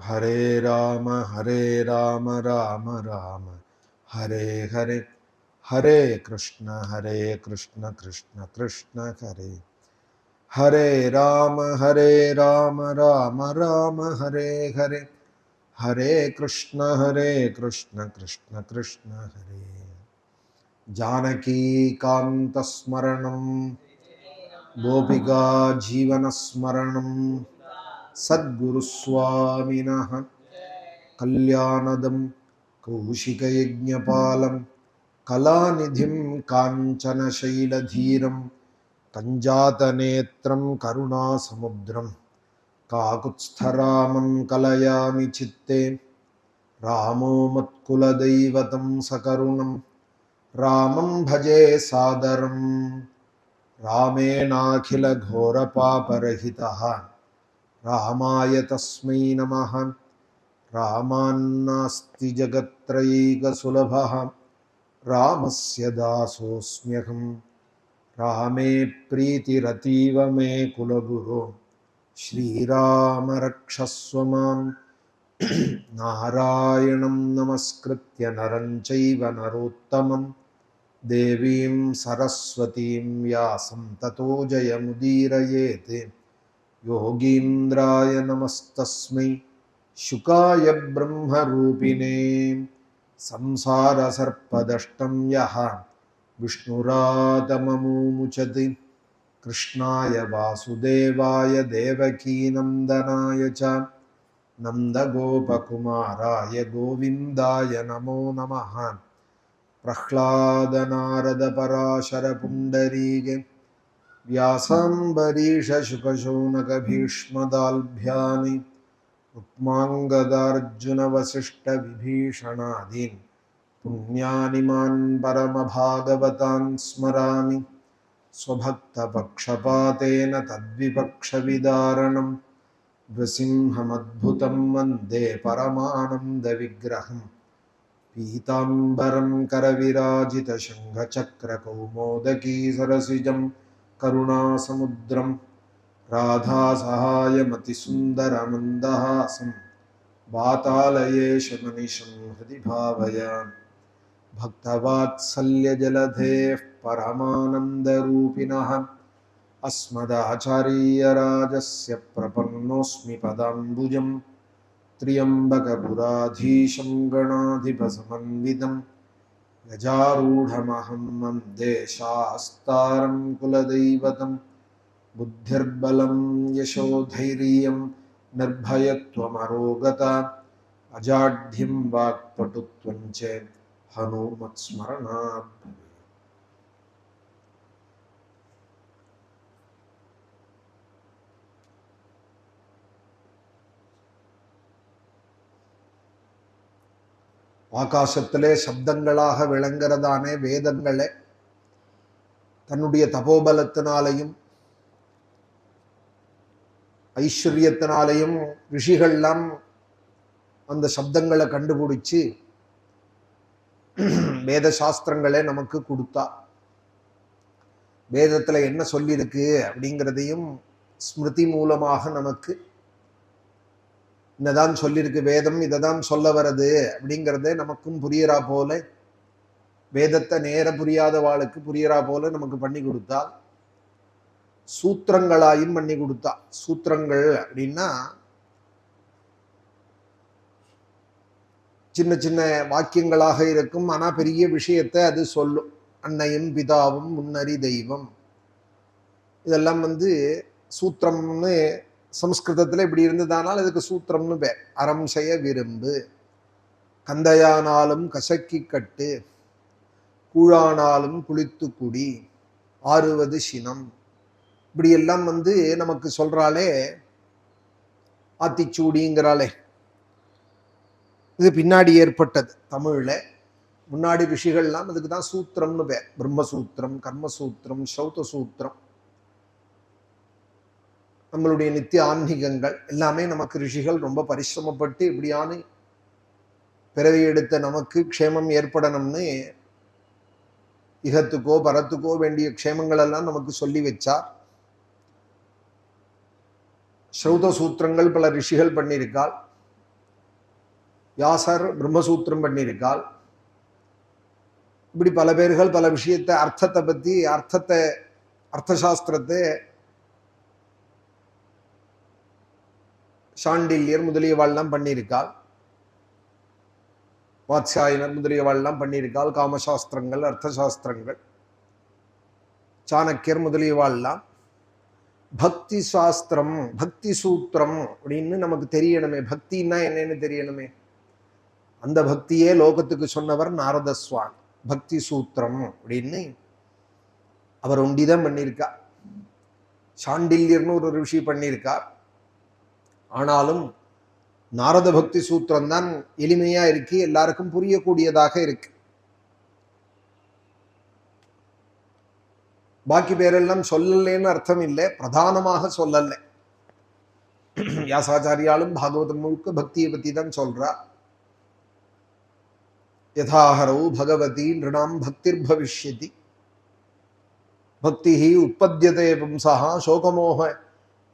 Hare Rama Rama Rama Hare Hare Hare Krishna Krishna Krishna Hare Hare Rama Rama Rama Hare Hare Hare Krishna Krishna Krishna Hare Janaki Kanta Smaranam Gopika Jeevana Smaranam Sadguru Swaminah Kalyanadam Kaushika Yajnapalam Kalanidhim Kanchana Shailadhiram Kanjata Netram Karuna Samudram Kakutstharamam Kalayami Chitte Ramo Matkula Deivatam Sakarunam Ramam Bhaje Sadaram Ramenakhila Ghora Paparahitaha Ramaya Tasmai Namaha Ramannasti Jagatrayika Sulabha Ramasya Dasosmyaham Rame Priti Rativa Me Kulaguru Shri Rama Rakshaswamam Narayanam Namaskritya Naranchaiva Narottamam Devim Saraswatim Vyasam Tato Jayamudirayete Yogindraya Namastasmai Shukaya Brahma Rupine Samsara Sarpadashtam Yaha Vishnurādamamu Muchati Krishnaya Vasudevaya Devaki Nandanaya Cha Nanda Gopakumaraya Govindaya Namo Namaha Prahlada Narada Parashara Pundarige Vyasambarisha Shukashonaka Bhishmadalbhyani Utmangadarjuna Vasishta Vibhishanadin Punyaniman Paramabhagavatan Smarami Swabhakta Pakshapatena Tadvipakshavidaranam Vasimhamadbhutam Vande Paramananda Vigraham Pitambaram Karavirajita Shangha Chakra Kaumodaki Sarasijam Karuna Samudram Radha Sahaya Mati Sundara Mandahasam Vatalaye Shamanisham Hadibhavaya Bhaktavatsalya Jaladhe Paramananda Rupinaha Asmadacharya Rajasya Prapannosmi Padambujam Triyambaka Puradhisham Ganadhipasamanvidam Gajarudhamaham Vande Shastaram Kuladaivatam Buddhirbalam Yashodhairiyam Nirbhayatvam Arogata Ajadhyam Vakpatutvanche Hanumat Smaranat. ஆகாசத்திலே சப்தங்களாக விளங்குறதானே வேதங்களே தன்னுடைய தபோபலத்தினாலையும் ஐஸ்வர்யத்தினாலையும் ரிஷிகள்லாம் அந்த சப்தங்களை கண்டுபிடிச்சு வேத சாஸ்திரங்களே நமக்கு கொடுத்தா. வேதத்துல என்ன சொல்லியிருக்கு அப்படிங்கிறதையும் ஸ்மிருதி மூலமாக நமக்கு என்னதான் சொல்லியிருக்கு, வேதம் இதைதான் சொல்ல வர்றது அப்படிங்கிறதே நமக்கும் புரியறா போல, வேதத்தை நேர புரியாத வாளுக்கு புரியறா போல நமக்கு பண்ணி கொடுத்தா. சூத்திரங்களாயும் பண்ணி கொடுத்தா. சூத்திரங்கள் அப்படின்னா சின்ன சின்ன வாக்கியங்களாக இருக்கும், ஆனா பெரிய விஷயத்தை அது சொல்லும். அன்னையும் பிதாவும் முன்னறி தெய்வம், இதெல்லாம் சூத்திரம்னு சம்ஸ்கிருதத்துல இப்படி இருந்ததானால் இதுக்கு சூத்திரம்னு பேர். அறம் செய்ய விரும்பு, கந்தையானாலும் கசக்கி கட்டு, கூழானாலும் குளித்து குடி, ஆறுவது சினம், இப்படி எல்லாம் நமக்கு சொல்றாளே. ஆத்திச்சூடிங்கிறாளே, இது பின்னாடி ஏற்பட்டது தமிழ்ல. முன்னாடி ரிஷிகள்லாம் அதுக்கு தான் சூத்திரம்னு பேர். பிரம்மசூத்திரம், கர்மசூத்திரம், சௌத சூத்திரம், நம்மளுடைய நித்திய ஆன்மீகங்கள் எல்லாமே நமக்கு ரிஷிகள் ரொம்ப பரிசிரமப்பட்டு இப்படியான பிறவி எடுத்த நமக்கு க்ஷேமம் ஏற்படணும்னு இகத்துக்கோ பரத்துக்கோ வேண்டிய க்ஷேமங்கள் எல்லாம் நமக்கு சொல்லி வச்சார். ஸ்ரௌத சூத்திரங்கள் பல ரிஷிகள் பண்ணியிருக்காள். வியாசர் பிரம்மசூத்திரம் பண்ணியிருக்காள். இப்படி பல பேர்கள் பல விஷயத்தை அர்த்தத்தை பத்தி அர்த்தசாஸ்திரத்தை சாண்டில்யர் முதலியவாள்லாம் பண்ணியிருக்காள். வாத்சாயனர் முதலியவாள்லாம் பண்ணியிருக்காள். காமசாஸ்திரங்கள், அர்த்தசாஸ்திரங்கள், சாணக்கியர் முதலியவாள்லாம். பக்தி சாஸ்திரம், பக்தி சூத்திரம் அப்படின்னு நமக்கு தெரியணுமே. பக்தின்னா என்னன்னு தெரியணுமே. அந்த பக்தியே லோகத்துக்கு சொன்னவர் நாரத சுவாமி. பக்தி சூத்திரம் அப்படின்னு அவர் ஒண்டிதான் பண்ணியிருக்கார். சாண்டில்யர்னு ஒரு ரிஷி பண்ணியிருக்கார். ஆனாலும் நாரத பக்தி சூத்திரம் தான் எளிமையா இருக்கு, எல்லாருக்கும் புரியக்கூடியதாக இருக்கு. பாக்கி பேரெல்லாம் சொல்லலைன்னு அர்த்தம் இல்லை, பிரதானமாக சொல்லல. வியாசாச்சாரியாலும் பாகவதம் முழுக்க பக்தியை பத்தி தான் சொல்றா. யதாஹரௌ பகவதி நிருணாம் பக்திர் பவிஷ்யதி, பக்தி உற்பத்தியதே பும்சா சோகமோக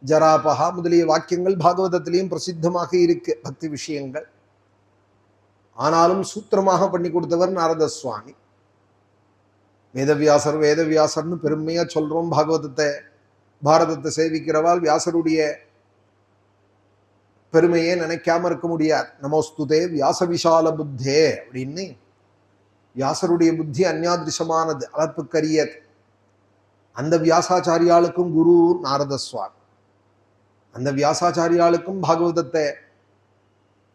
ஜராபகா முதலிய வாக்கியங்கள் பாகவதத்திலையும் பிரசித்தமாக இருக்கு பக்தி விஷயங்கள். ஆனாலும் சூத்திரமாக பண்ணி கொடுத்தவர் நாரத சுவாமி. வேதவியாசர் வேதவியாசர்னு பெருமையா சொல்றோம். பாகவதத்தை பாரதத்தை சேவிக்கிறவால் வியாசருடைய பெருமையே நினைக்காம இருக்க முடியாது. நமோஸ்துதே வியாச விஷால புத்தே அப்படின்னு. வியாசருடைய புத்தி அந்யாதிருஷமானது, அளப்புக்கரியது. அந்த வியாசாச்சாரியாளுக்கும் குரு நாரத சுவாமி. அந்த வியாசாச்சாரியாளுக்கும் பாகவதத்தை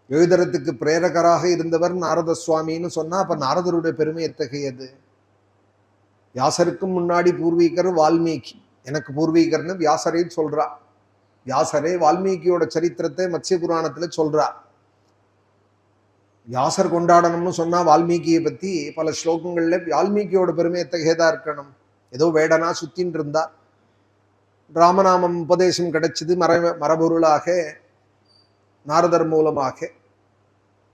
எழுதுறதுக்கு பிரேரகராக இருந்தவர் நாரத சுவாமின்னு சொன்னா அப்ப நாரதருடைய பெருமை எத்தகையது. வியாசருக்கும் முன்னாடி பூர்வீகர் வால்மீகி. எனக்கு பூர்வீகர்னு வியாசரே சொல்றா. வியாசரே வால்மீகியோட சரித்திரத்தை மத்ஸ்ய புராணத்துல சொல்றா. வியாசர் கொண்டாடணும்னு சொன்னா வால்மீகியை பத்தி பல ஸ்லோகங்கள்ல வால்மீகியோட பெருமை எத்தகையதா இருக்கணும். ஏதோ வேடனா சுத்தின்னு இருந்தார். ராமநாமம் உபதேசம் கிடைச்சது மரபொருளாக நாரதர் மூலமாக.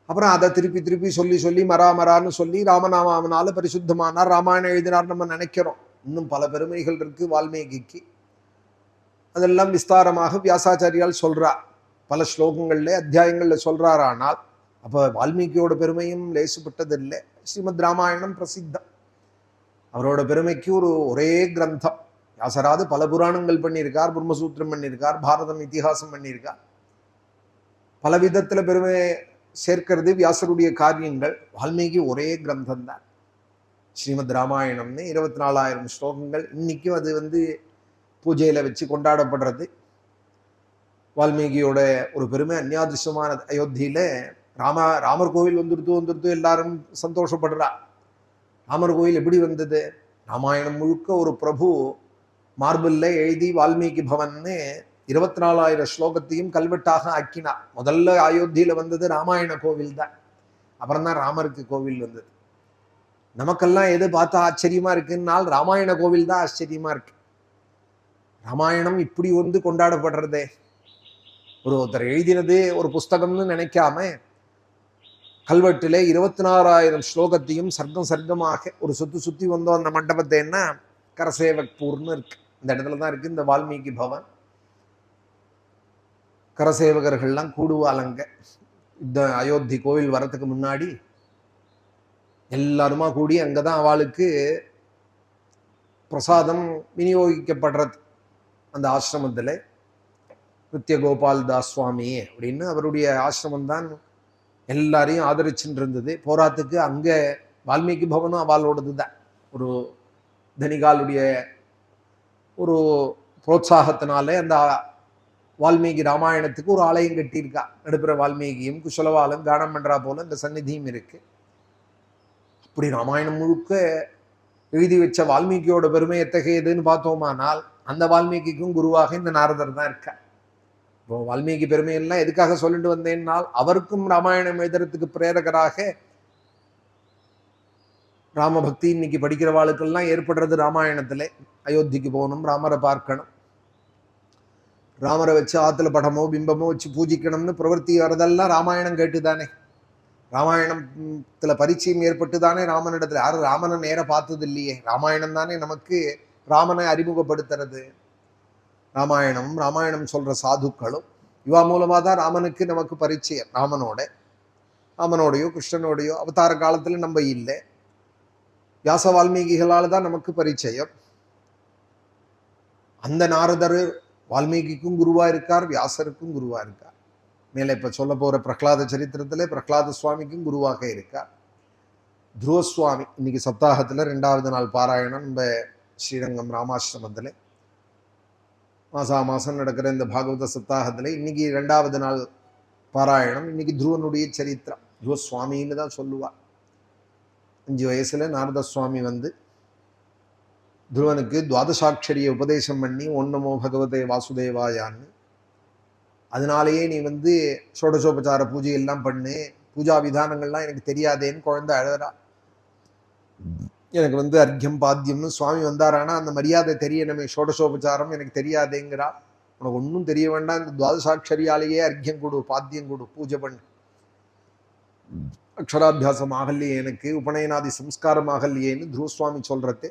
அப்புறம் அதை திருப்பி திருப்பி சொல்லி சொல்லி மரான்னு சொல்லி ராமநாமாவனால பரிசுத்தமானார், ராமாயணம் எழுதினார் நம்ம நினைக்கிறோம். இன்னும் பல பெருமைகள் இருக்கு வால்மீகிக்கு. அதெல்லாம் விஸ்தாரமாக வியாசாச்சாரியால் சொல்றார். பல ஸ்லோகங்கள்ல அத்தியாயங்கள்ல சொல்றார். ஆனால் அப்ப வால்மீகியோட பெருமையும் லேசுப்பட்டதில்லை. ஸ்ரீமத் ராமாயணம் பிரசித்தம். அவரோட பெருமைக்கு ஒரே கிரந்தம். வியாசராது பல புராணங்கள் பண்ணியிருக்கார், பிரம்மசூத்திரம் பண்ணியிருக்கார், பாரதம் இத்திஹாசம் பண்ணியிருக்கார். பல விதத்துல பெருமை சேர்க்கிறது வியாசருடைய காரியங்கள். வால்மீகி ஒரே கிரந்தம் தான். ஸ்ரீமத் ராமாயணம்னு 24,000 ஸ்லோகங்கள். இன்னைக்கும் அது பூஜையில வச்சு கொண்டாடப்படுறது. வால்மீகியோட ஒரு பெருமை அந்யாதிசமானது. அயோத்தியில ராமர் கோவில் வந்துடுத்து எல்லாரும் சந்தோஷப்படுறா. ராமர் கோவில் எப்படி வந்தது? ராமாயணம் முழுக்க ஒரு பிரபு மார்பிள்ல எழுதி வால்மீகி பவன்னு 24,000 ஸ்லோகத்தையும் கல்வெட்டாக ஆக்கினார். முதல்ல அயோத்தியில வந்தது ராமாயண கோவில் தான். அப்புறம் தான் ராமருக்கு கோவில் வந்தது. நமக்கெல்லாம் எது பார்த்தா ஆச்சரியமா இருக்குன்னால் ராமாயண கோவில் தான் ஆச்சரியமா இருக்கு. ராமாயணம் இப்படி கொண்டாடப்படுறதே. ஒருத்தர் எழுதினது ஒரு புஸ்தகம்னு நினைக்காம கல்வெட்டில 24,000 ஸ்லோகத்தையும் சர்க்கமாக ஒரு சுத்தி வந்தோம். அந்த மண்டபத்தை என்ன கரசேவக்பூர்னு இருக்கு. இந்த இடத்துல தான் இருக்கு இந்த வால்மீகி பவன். கரசேவகர்கள்லாம் கூடுவாளங்க. இந்த அயோத்தி கோவில் வரத்துக்கு முன்னாடி எல்லாருமா கூடி அங்கதான் அவளுக்கு பிரசாதம் விநியோகிக்கப்படுறது. அந்த ஆசிரமத்துல நித்ய கோபால் தாஸ் சுவாமி அப்படின்னு அவருடைய ஆசிரமம் தான் எல்லாரையும் ஆதரிச்சுட்டு இருந்தது. போராத்துக்கு அங்க வால்மீகி பவனும் அவளோடது தான். ஒரு தனிகாலுடைய ஒரு புரோத்சாகத்தினாலே அந்த வால்மீகி ராமாயணத்துக்கு ஒரு ஆலயம் கட்டியிருக்கா. நடுப்புற வால்மீகியும் குஷலவாலும் கானம் பண்றா போல இந்த சந்நிதியும் இருக்கு. அப்படி ராமாயணம் முழுக்க எழுதி வச்ச வால்மீகியோட பெருமை எத்தகையதுன்னு பார்த்தோமானால் அந்த வால்மீகிக்கும் குருவாக இந்த நாரதர் தான் இருக்கா. இப்போ வால்மீகி பெருமையெல்லாம் எதுக்காக சொல்லிட்டு வந்தேன்னால் அவருக்கும் ராமாயணம் எழுதுறதுக்கு பிரேரகராக ராமபக்தி இன்னைக்கு படிக்கிறவாளுக்கெல்லாம் ஏற்படுறது ராமாயணத்துல. அயோத்திக்கு போகணும், ராமரை பார்க்கணும், ராமரை வச்சு ஆத்துல படமோ பிம்பமோ வச்சு பூஜிக்கணும்னு பிரவர்த்தி வரதெல்லாம் ராமாயணம் கேட்டுதானே. ராமாயணத்துல பரிச்சயம் ஏற்பட்டு தானே ராமனிடத்துல. யாரும் ராமனை நேர பார்த்தது இல்லையே. ராமாயணம் தானே நமக்கு ராமனை அறிமுகப்படுத்துறது. ராமாயணம் சொல்ற சாதுக்களும் இவா மூலமா தான் ராமனுக்கு நமக்கு பரிச்சயம். ராமனோட ராமனோடையோ கிருஷ்ணனோடையோ அவதார காலத்துல நம்ம இல்லை. வியாச வால்மீகிகளால் தான் நமக்கு பரிச்சயம். அந்த நாரதர் வால்மீகிக்கும் குருவா இருக்கார், வியாசருக்கும் குருவா இருக்கார். மேலே இப்ப சொல்ல போற பிரகலாத சரித்திரத்திலே பிரகலாத சுவாமிக்கும் குருவாக இருக்கார். துருவசுவாமி இன்னைக்கு சப்தாகத்துல 2வது நாள் பாராயணம் நம்ம ஸ்ரீரங்கம் ராமாசிரமத்துல மாசம் நடக்கிற இந்த பாகவத சப்தாகத்துல இன்னைக்கு 2வது நாள் பாராயணம். இன்னைக்கு துருவனுடைய சரித்திரம். துருவசுவாமின்னு தான் சொல்லுவார். 5 வயசுல நாரத சுவாமி வந்து துருவனுக்கு துவாதசாட்சரிய உபதேசம் பண்ணி ஓம் நமோ பகவதே வாசுதேவாயான்னு, அதனாலேயே நீ வந்து ஷோடசோபச்சார பூஜை எல்லாம் பண்ணு, பூஜா விதானங்கள்லாம் எனக்கு தெரியாதேன்னு குழந்தை அழறா. எனக்கு வந்து அர்க்கியம் பாத்தியம்னு சுவாமி வந்தாரானா அந்த மரியாதை தெரியணுமே, ஷோடசோபச்சாரம் எனக்கு தெரியாதேங்கிறா. உனக்கு ஒன்றும் தெரிய வேண்டாம், இந்த துவாதசாட்சரியாலேயே அர்க்கியம் கொடு, பாத்தியம் கொடு, பூஜை பண்ணு. அக்ஷராபியாசம் ஆகலையே, எனக்கு உபநயனாதி சம்ஸ்காரம் ஆகலையேன்னு துருவசுவாமி சொல்றது.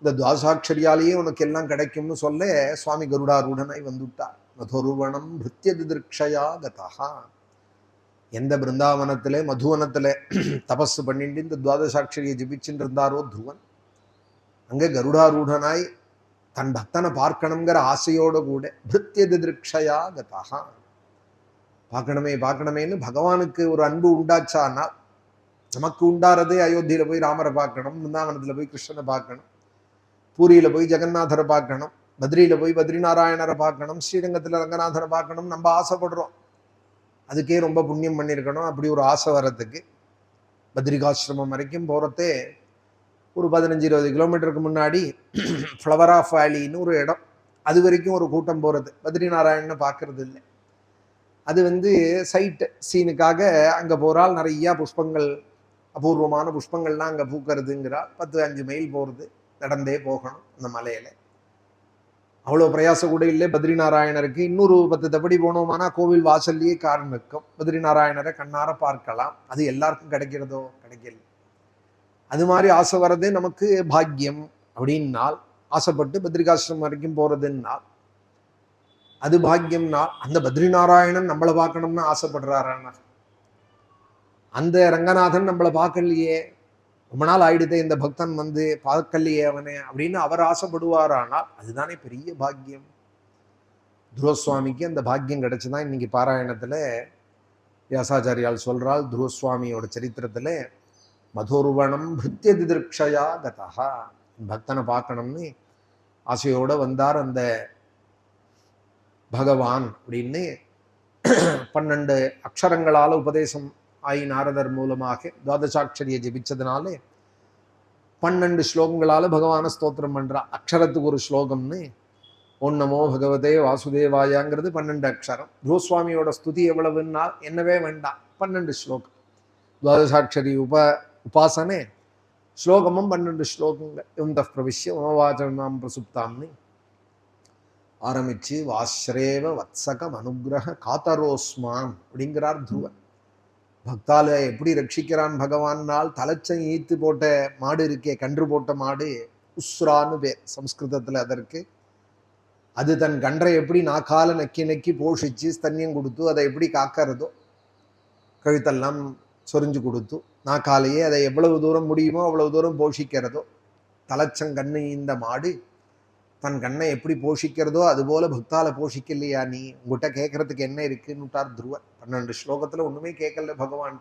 இந்த துவாதசாட்சரியாலேயே உனக்கு எல்லாம் கிடைக்கும்னு சொல்ல சுவாமி கருடாரூடனாய் வந்துட்டார். மதுருவணம் பிருத்தியதிருக்ஷயா கதா. எந்த பிருந்தாவனத்திலே மதுவனத்திலே தபஸ் பண்ணிட்டு இந்த துவாதசாட்சரியை ஜபிச்சுட்டு இருந்தாரோ துருவன், அங்கே கருடாரூடனாய் தன் பக்தனை பார்க்கணுங்கிற ஆசையோடு கூட பிருத்தியதிருக்ஷயா கதா. பார்க்கணுமேன்னு பகவானுக்கு ஒரு அன்பு உண்டாச்சானா, நமக்கு உண்டாறதே அயோத்தியில போய் ராமரை பார்க்கணும், பிருந்தாவனத்துல போய் கிருஷ்ணனை பார்க்கணும், பூரியில போய் ஜெகநாதரை பார்க்கணும், பத்ரியில போய் பத்ரிநாராயணரை பார்க்கணும், ஸ்ரீரங்கத்துல ரங்கநாதரை பார்க்கணும் நம்ம ஆசைப்படுறோம். அதுக்கே ரொம்ப புண்ணியம் பண்ணியிருக்கணும். அப்படி ஒரு ஆசை வர்றதுக்கு பத்ரிகாசிரமம் வரைக்கும் போறதே ஒரு 15-20 கிலோமீட்டருக்கு முன்னாடி ஃப்ளவர் ஆஃப் வேலின்னு ஒரு இடம், அது வரைக்கும் ஒரு கூட்டம் போறது. பத்ரிநாராயணனை பார்க்கறது இல்லை. அது வந்து சைட் சீனுக்காக அங்கே போகிறால் நிறையா புஷ்பங்கள், அபூர்வமான புஷ்பங்கள்லாம் அங்கே பூக்கிறதுங்கிறால் 10-5 மைல் போகிறது, நடந்தே போகணும் அந்த மலையில. அவ்வளோ பிரயாசம் கூட இல்லை பத்ரிநாராயணருக்கு. இன்னொரு 10 தப்படி போனோமானா கோவில் வாசல்லையே கார் நிற்கும், பத்ரிநாராயணரை கண்ணார பார்க்கலாம். அது எல்லாருக்கும் கிடைக்கிறதோ? கிடைக்கல. அது மாதிரி ஆசை வர்றதே நமக்கு பாக்கியம் அப்படின்னால், ஆசைப்பட்டு பத்ரிகாசிரமம் வரைக்கும் போறதுன்னால் அது பாக்கியம்னால், அந்த பத்ரிநாராயணன் நம்மளை பார்க்கணும்னு ஆசைப்படுறாரான்னா, அந்த ரங்கநாதன் நம்மளை பார்க்கலையே, ரொம்ப நாள் ஆயிடுதே இந்த பக்தன் வந்து பார்க்கலையே அவனே அப்படின்னு அவர் ஆசைப்படுவாரானால் அதுதானே பெரிய பாக்கியம். துருவசுவாமிக்கு அந்த பாக்கியம் கிடைச்சுதான் இன்னைக்கு பாராயணத்துல வியாசாச்சாரியால் சொல்றாள். துருவசுவாமியோட சரித்திரத்துல மதுருவணம் பிருத்தியதிருக்ஷயா கதா. பக்தனை பார்க்கணும்னு ஆசையோட வந்தார் அந்த பகவான் அப்படின்னு 12 அக்ஷரங்களால உபதேசம் ஆயி நாரதர் மூலமாக துவாதசாட்சரியை ஜபிச்சதுனால 12 ஸ்லோகங்களால பகவான ஸ்தோத்திரம் பண்றா. அக்ஷரத்துக்கு ஒரு ஸ்லோகம்னு ஓம் நமோ பகவதே வாசுதேவாயாங்கிறது 12 அக்ஷரம். துருவசுவாமியோட ஸ்துதி எவ்வளவுன்னா என்னவே வேண்டாம், 12 ஸ்லோகம். துவாதசாட்சரி உபாசனே ஸ்லோகமும் 12 ஸ்லோகங்கள். யுந்த பிரவிஷ்ய மமவாச்சனாம் பிரசுப்தாம்னு ஆரம்பிச்சு வாஸ்ரேவ வத்சகம் அனுகிரக காத்தரோஸ்மான் அப்படிங்கிறார் துருவன். பக்தால எப்படி ரட்சிக்கிறான் பகவானால், தலைச்சம் ஈத்து போட்ட மாடு இருக்கே, கன்று போட்ட மாடு, உஸ்ரான்னு பேர் சம்ஸ்கிருதத்துல அதற்கு. அது தன் கன்றை எப்படி நாக்கால நக்கி நக்கி போஷிச்சு ஸ்தன்யம் கொடுத்து அதை எப்படி காக்கிறதோ, கழுத்தெல்லாம் சொரிஞ்சு கொடுத்து நாக்காலேயே அதை எவ்வளவு தூரம் முடியுமோ அவ்வளவு தூரம் போஷிக்கிறதோ, தலைச்சங்கண்ணு இந்த மாடு தன் கண்ணை எப்படி போஷிக்கிறதோ அதுபோல பக்தால போஷிக்கலையா நீ? உங்ககிட்ட கேட்கறதுக்கு என்ன இருக்குன்னுட்டார் துருவன். 12 ஸ்லோகத்துல ஒண்ணுமே கேட்கல பகவான்.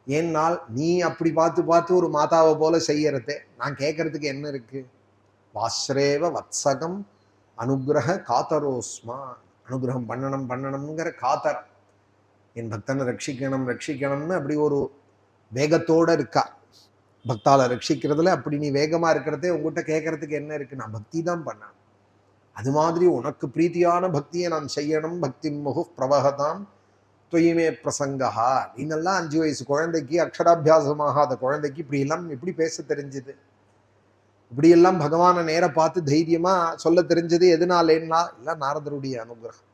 ஏன்னால் நீ அப்படி பார்த்து பார்த்து ஒரு மாதாவை போல செய்யறதே, நான் கேட்கறதுக்கு என்ன இருக்கு? வாஸ்ரேவ வத்சகம் அனுகிரக காத்தரோஸ்மா. அனுகிரகம் பண்ணணுங்கிற காத்தரம், என் பக்தனை ரட்சிக்கணும்னு அப்படி ஒரு வேகத்தோட இருக்கா. பக்தால ரட்சிக்கிறதுல அப்படி நீ வேகமா இருக்கிறதே, உங்ககிட்ட கேட்கறதுக்கு என்ன இருக்கு? நான் பக்தி தான் பண்ணேன். அது மாதிரி உனக்கு பிரீத்தியான பக்தியை நான் செய்யணும். பக்தி முகு பிரவகதாம் தொய்மே பிரசங்கா. நீனெல்லாம் 5 வயசு குழந்தைக்கு, அக்ஷராபியாசமாகாத குழந்தைக்கு இப்படி எல்லாம் எப்படி பேச தெரிஞ்சது? இப்படியெல்லாம் பகவானை நேர பார்த்து தைரியமா சொல்ல தெரிஞ்சது எதனாலேன்னா எல்லாம் நாரதருடைய அனுகிரகம்.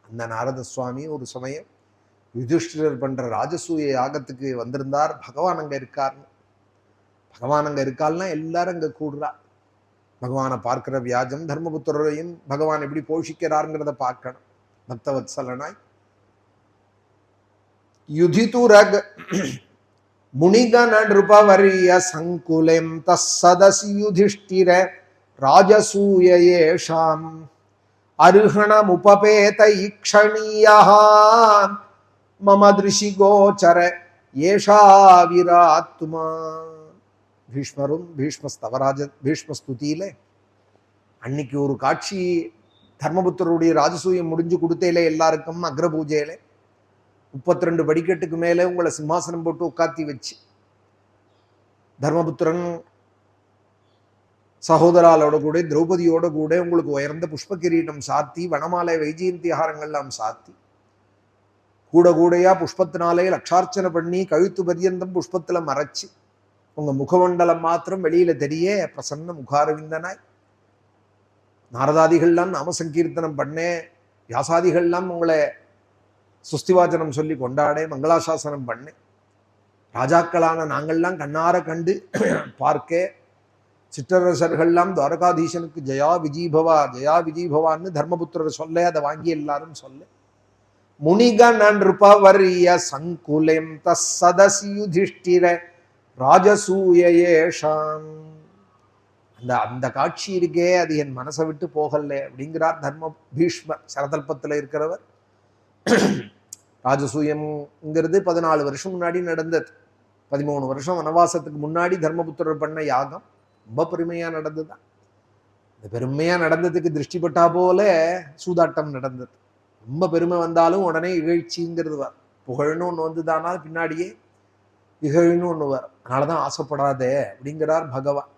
அந்த நாரத சுவாமி ஒரு சமயம் யுதிஷ்டிரர் பண்ற ராஜசூய யாகத்துக்கு வந்திருந்தார். பகவான் அங்க இருக்காருன்னு. பகவான் அங்க இருக்கால்னா எல்லாரும் அங்க கூடுறா. பகவானை பார்க்கிற வியாஜம், தர்மபுத்திரரையும் பகவான் எப்படி போஷிக்கிறாருங்கிறத பார்க்கணும். பக்தவத்சலனாய் யுதிதுரக் முனிகண நிருபவரிய சங்குலம் தஸ்ஸதசி யுதிஷ்டிர ராஜசூயேஷாம் அருகணமுபபேத ஈக்ஷணீயः மம திருஷி கோச்சர ஏஷா விராத்மா. பீஷ்மரும் பீஷ்மஸ்துதியில அன்னைக்கு ஒரு காட்சி, தர்மபுத்தருடைய ராஜசூயம் முடிஞ்சு கொடுத்தேல எல்லாருக்கும் அக்ர பூஜையில 32 படிக்கட்டுக்கு மேல உங்களை சிம்மாசனம் போட்டு உட்காத்தி வச்சு தர்மபுத்திரன் சகோதராலோட கூட திரௌபதியோட கூட உங்களுக்கு உயர்ந்த புஷ்ப கிரீடம் சாத்தி வனமாலை வைஜெயந்திஹாரங்கள்லாம் சாத்தி கூட கூடையா புஷ்பத்தினாலே லட்சார்ச்சனை பண்ணி கழுத்து பரியந்தம் புஷ்பத்துல மறைச்சு உங்க முகமண்டலம் மாத்திரம் வெளியில தெரிய பிரசன்ன முகாரவிந்தனாய் நாரதாதிகள்லாம் நாம சங்கீர்த்தனம் பண்ணே, வியாசாதிகள்லாம் உங்களை சுஸ்திவாச்சனம் சொல்லி கொண்டாடே, மங்களாசாசனம் பண்ணே, ராஜாக்களான நாங்கள்லாம் கண்ணார கண்டு பார்க்க, சிற்றரசர்கள்லாம் துவாரகாதீசனுக்கு ஜயா விஜீபவா ஜயா விஜீபவான்னு தர்மபுத்திரர் சொல்ல அதை வாங்கி எல்லாரும் சொல்ல. முனிகண நிருபவரிய சங்குலம் தஸ்ஸதசி யுதிஷ்டிர ராஜசூயேஷாம். அந்த காட்சி இருக்கே அது என் மனசை விட்டு போகல அப்படிங்கிறார் தர்ம பீஷ்மர். சரதல்பத்தில் இருக்கிறவர். ராஜசூயம்ங்கிறது 14 வருஷம் முன்னாடி நடந்தது. 13 வருஷம் வனவாசத்துக்கு முன்னாடி தர்மபுத்திரர் பண்ண யாகம் ரொம்ப பெருமையா நடந்ததுதான். இந்த பெருமையா நடந்ததுக்கு திருஷ்டிப்பட்டா போல சூதாட்டம் நடந்தது. ரொம்ப பெருமை வந்தாலும் உடனே இகழ்ச்சிங்கிறது வர, புகழ்னு ஒன்று வந்துதானால் பின்னாடியே இகழ்னு ஒன்று வர. அதனாலதான் ஆசைப்படாதே அப்படிங்கிறார் பகவான்.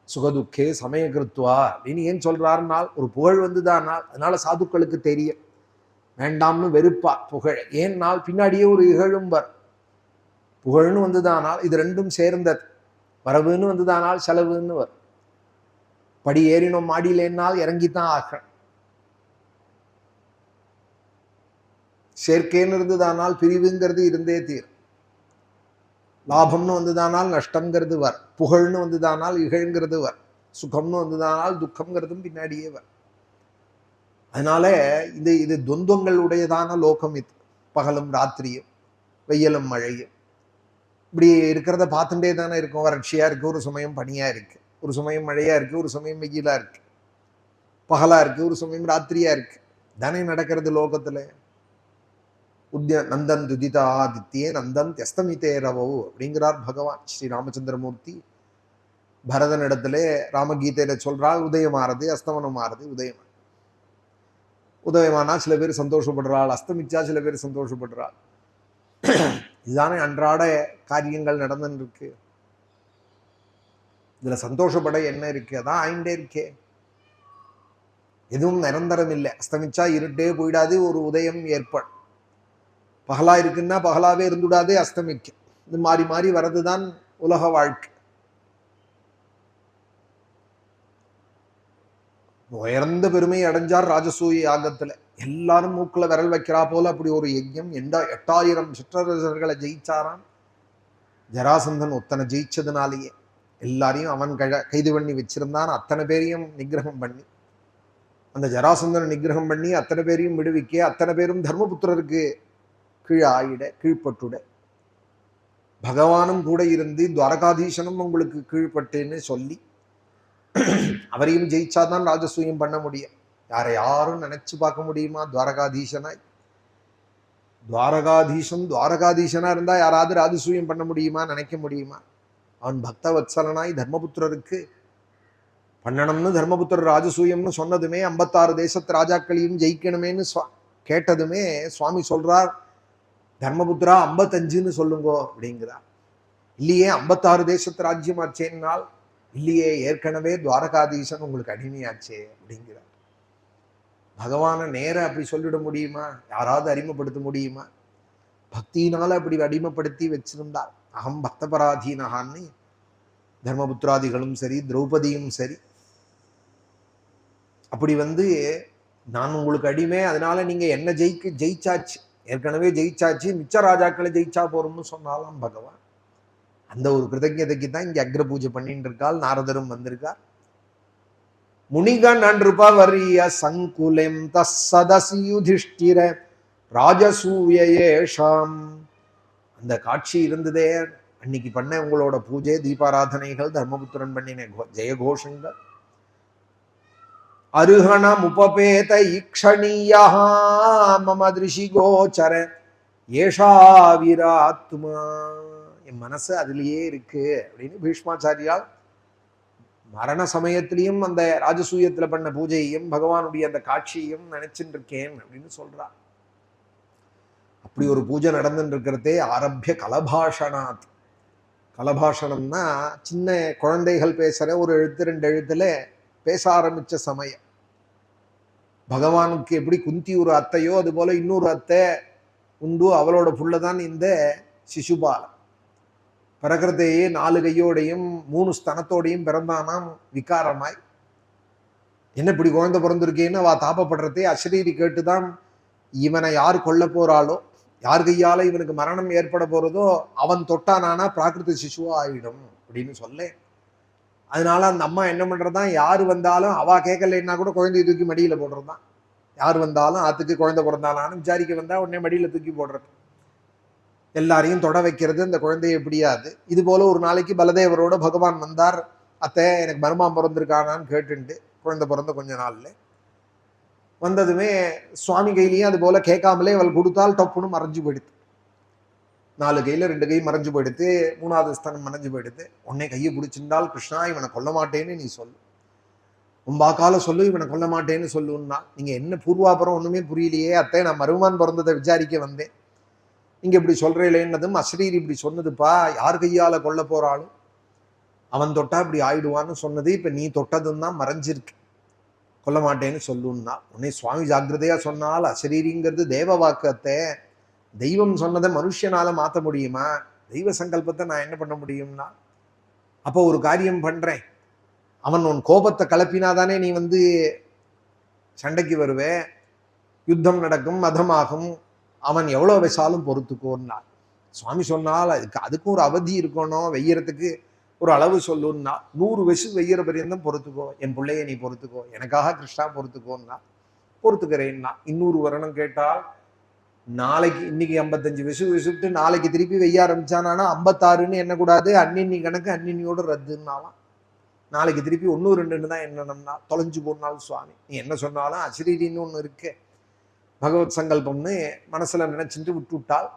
சுகதுக்கே சமய கிருத்துவா அப்படின்னு ஏன் சொல்றாருனால், ஒரு புகழ் வந்துதானால் அதனால சாதுக்களுக்கு தெரிய வேண்டாம்னு வெறுப்பா புகழ். ஏன்னால் பின்னாடியே ஒரு இகழும் வரும். புகழ்னு வந்துதானால் இது ரெண்டும் சேர்ந்தது. வரவுன்னு வந்துதானால் செலவுன்னு வரும். படி ஏறினோம் மாடியிலேனால் இறங்கித்தான் ஆக. சேர்க்கேன்னு இருந்ததானால் பிரிவுங்கிறது இருந்தே தீரும். லாபம்னு வந்துதானால் நஷ்டம்ங்கிறது வர். புகழ்னு வந்துதானால் இகழ்ங்கிறது வர். சுகம்னு வந்துதானால் துக்கம்ங்கிறதும் பின்னாடியே வர். அதனால இது துவந்தங்களுடையதான லோகம். இது பகலும் ராத்திரியும் வெயிலும் மழையும் இப்படி இருக்கிறத பார்த்துட்டே தானே இருக்கும். வறட்சியா இருக்கு, ஒரு சமயம் பனியா இருக்கு, ஒரு சமயம் மழையா இருக்கு, ஒரு சமயம் வெயிலா இருக்கு, பகலா இருக்கு, ஒரு சமயம் ராத்திரியா இருக்கு. தானே நடக்கிறது லோகத்துல. நந்தன் துதிதா ஆதித்யே நந்தன் தியஸ்தமிதே ரவோ அப்படிங்கிறார் பகவான் ஸ்ரீ ராமச்சந்திரமூர்த்தி. பரதனிடத்துல ராமகீதையில சொல்றாள், உதயமாறது அஸ்தமனம் மாறுது. உதயமானா சில பேர் சந்தோஷப்படுறாள், அஸ்தமிச்சா சில பேர் சந்தோஷப்படுறாள். இதுதானே அன்றாட காரியங்கள் நடந்துன்னு இருக்கு. இதுல சந்தோஷப்பட என்ன இருக்கு? அதான் ஆயிண்டே இருக்கே. எதுவும் நிரந்தரம் இல்லை. அஸ்தமிச்சா இருட்டே போயிடாது, ஒரு உதயம் ஏற்படும். பகலா இருக்குன்னா பகலாவே இருந்துடாதே, அஸ்தமிக்கும். இது மாறி மாறி வர்றதுதான் உலக வாழ்க்கை. உயர்ந்த பெருமை அடைஞ்சார் ராஜசூய யாகத்துல. எல்லாரும் மூக்குல விரல் வைக்கிறா போல அப்படி ஒரு யஜ்யம். 8000 சிற்றரசர்களை ஜெயிச்சாராம். ஜராசந்தன் ஒத்தனை ஜெயிச்சதுனாலேயே எல்லாரையும் அவன் கைது பண்ணி வச்சிருந்தான். அத்தனை பேரையும் நிகிரகம் பண்ணி, அந்த ஜராசந்தனை நிகிரகம் பண்ணி அத்தனை பேரையும் விடுவிக்க, அத்தனை பேரும் தர்மபுத்திரருக்கு கீழ்ப்பட்டுட, பகவானும் கூட இருந்து துவாரகாதீசனும் உங்களுக்கு கீழ்பட்டேன்னு சொல்லி அவரையும் ஜெயிச்சாதான் ராஜசூயம் பண்ண முடியும். யாரும் நினைச்சு பார்க்க முடியுமா துவாரகாதீசனாய்? துவாரகாதீசனா இருந்தா யாராவது ராஜசூயம் பண்ண முடியுமா? நினைக்க முடியுமா? அவன் பக்த வத்சலனாய் தர்மபுத்திரருக்கு பண்ணணும்னு தர்மபுத்திரர் ராஜசூயம்னு சொன்னதுமே 56 தேசத்து ராஜாக்களையும் ஜெயிக்கணுமேன்னு கேட்டதுமே சுவாமி சொல்றார், தர்மபுத்திரா 55ன்னு சொல்லுங்கோ அப்படிங்கிறார். இல்லையே 56 தேசத்து ராஜ்யம் ஆச்சேன்னால், இல்லையே ஏற்கனவே துவாரகாதீசன் உங்களுக்கு அடிமையாச்சே அப்படிங்கிறார். பகவான நேர அப்படி சொல்லிட முடியுமா? யாராவது அறிமுகப்படுத்த முடியுமா? பக்தியினால அப்படி அடிமைப்படுத்தி வச்சிருந்தார். அகம் பக்தபராதீனகான்னு தர்மபுத்திராதிகளும் சரி, திரௌபதியும் சரி அப்படி நான் உங்களுக்கு அடிமை, அதனால நீங்க என்ன ஜெயிச்சாச்சு, ஏற்கனவே ஜெயிச்சாச்சு, மிச்ச ராஜாக்களை ஜெயிச்சா போறோம்னு சொன்னாலாம் பகவான். அந்த ஒரு கிருதஜதைக்கு தான் இங்க அக்ர பூஜை பண்ணிட்டு இருக்காள். நாரதரும் வந்திருக்கார். முனிகண நிருபவரிய சங்குலம் தஸ்ஸதசி யுதிஷ்டிர ராஜசூயேஷாம் அந்த காட்சி இருந்ததே. அன்னைக்கு பண்ண உங்களோட பூஜை, தீபாராதனைகள், தர்மபுத்திரன் பண்ணின ஜெயகோஷங்கள், அருகணம் உபபேத ஈக்ஷணீயா மம திருஷி கோச்சர ஏஷா வீராத்மா. என் மனசு அதுலயே இருக்கு அப்படின்னு பீஷ்மாச்சாரியால் மரண சமயத்திலையும் அந்த ராஜசூயத்துல பண்ண பூஜையையும் பகவானுடைய அந்த காட்சியையும் நினைச்சுட்டு இருக்கேன் அப்படின்னு சொல்றார். அப்படி ஒரு பூஜை நடந்துட்டு இருக்கிறதே ஆரம்பிய கலபாஷனாத். கலபாஷணம்னா சின்ன குழந்தைகள் பேசுற ஒரு எழுத்து 2 எழுத்துல பேச ஆரம்பிச்ச சமயம். பகவானுக்கு எப்படி குந்தி ஒரு அத்தையோ அது போல இன்னொரு அத்தை உண்டு. அவளோட புள்ளதான் இந்த சிசுபாலன். பிறக்கிறதையே 4 கையோடையும் 3 ஸ்தனத்தோடையும் பிறந்தானாம் விகாரமாய். என்ன இப்படி குழந்தை பிறந்திருக்கேன்னு அவ தாப்பப்படுறதே அசரீரி கேட்டுதான் இவனை யார் கொல்ல போறாளோ, யார் கையால இவனுக்கு மரணம் ஏற்பட போறதோ அவன் தொட்டானானா பிராகிருத சிசுவா ஆயிடும் அப்படின்னு சொல்ல. அதனால அந்த அம்மா என்ன பண்றதான், யாரு வந்தாலும் அவ கேட்கலைன்னா கூட குழந்தைய தூக்கி மடியில போடுறதுதான். யார் வந்தாலும் ஆத்துக்கு குழந்தை பிறந்தாலான்னு விசாரிக்க வந்தா உடனே மடியில தூக்கி போடுறது, எல்லாரையும் தொட வைக்கிறது. அந்த குழந்தைய எப்படியாது. இது போல ஒரு நாளைக்கு பலதேவரோட பகவான் வந்தார். அத்தை எனக்கு மருமான் பிறந்திருக்கானான்னு கேட்டுண்டு குழந்தை பிறந்த கொஞ்ச நாள்ல வந்ததுமே சுவாமி கையிலையும் அது போல கேட்காமலே அவள் கொடுத்தால் டப்புன்னு மறைஞ்சு போயிடுது. 4 கையில 2 கை மறைஞ்சு போயிடுது, 3வது ஸ்தானம் மறைஞ்சு போயிடுது. உடனே கையை பிடிச்சிருந்தால் கிருஷ்ணா இவனை கொல்ல மாட்டேன்னு நீ சொல்லு, உம்பாக்கால சொல்லு, இவனை கொல்ல மாட்டேன்னு சொல்லுன்னா. நீங்க என்ன பூர்வாபரம் ஒண்ணுமே புரியலையே அத்தை, நான் மருமான் பிறந்ததை விசாரிக்க வந்தேன், நீங்க இப்படி சொல்றீங்களேன்னதும் அஸ்ரீரி இப்படி சொன்னதுப்பா, யார் கையால கொல்ல போறாலும் அவன் தொட்டா இப்படி ஆயிடுவான்னு சொன்னது. இப்ப நீ தொட்டதும் தான் மறைஞ்சிருக்கு, கொல்ல மாட்டேன்னு சொல்லுன்னா. உடனே சுவாமி ஜாக்கிரதையா சொன்னால் அசரீரிங்கிறது தேவ வாக்கத்தை, தெய்வம் சொன்னதை மனுஷனால மாற்ற முடியுமா? தெய்வ சங்கல்பத்தை நான் என்ன பண்ண முடியும்னா, அப்போ ஒரு காரியம் பண்றேன், அவன் உன் கோபத்தை கலப்பினாதானே நீ சண்டைக்கு வருவே, யுத்தம் நடக்கும், மதமாகும், அவன் எவ்வளவு வயசாலும் பொறுத்துக்கோன்னா. சுவாமி சொன்னால் அதுக்கும் ஒரு அவதி இருக்கணும், வெய்யறதுக்கு ஒரு அளவு சொல்லுன்னா. 100 வயசு வெய்யற பரியந்தம் பொறுத்துக்கோ, என் பிள்ளைய நீ பொறுத்துக்கோ, எனக்காக கிருஷ்ணா பொறுத்துக்கோன்னா. பொறுத்துக்கிறேன்னா. 200 வருடம் கேட்டால் நாளைக்கு இன்னைக்கு 55 வயசு வயசுட்டு நாளைக்கு திருப்பி வெய்ய ஆரம்பிச்சானா 56ன்னு எண்ணக்கூடாது, அன்னின்னி கணக்கு அன்னினியோட ரத்துன்னாலாம். நாளைக்கு திருப்பி 1 2ன்னு தான் என்னன்னா தொலைஞ்சு போனாலும் சுவாமி நீ என்ன சொன்னாலும் அசரீரின்னு ஒண்ணு இருக்கு, பகவத் சங்கல்பம்னு மனசுல நினைச்சுட்டு விட்டுவிட்டால்.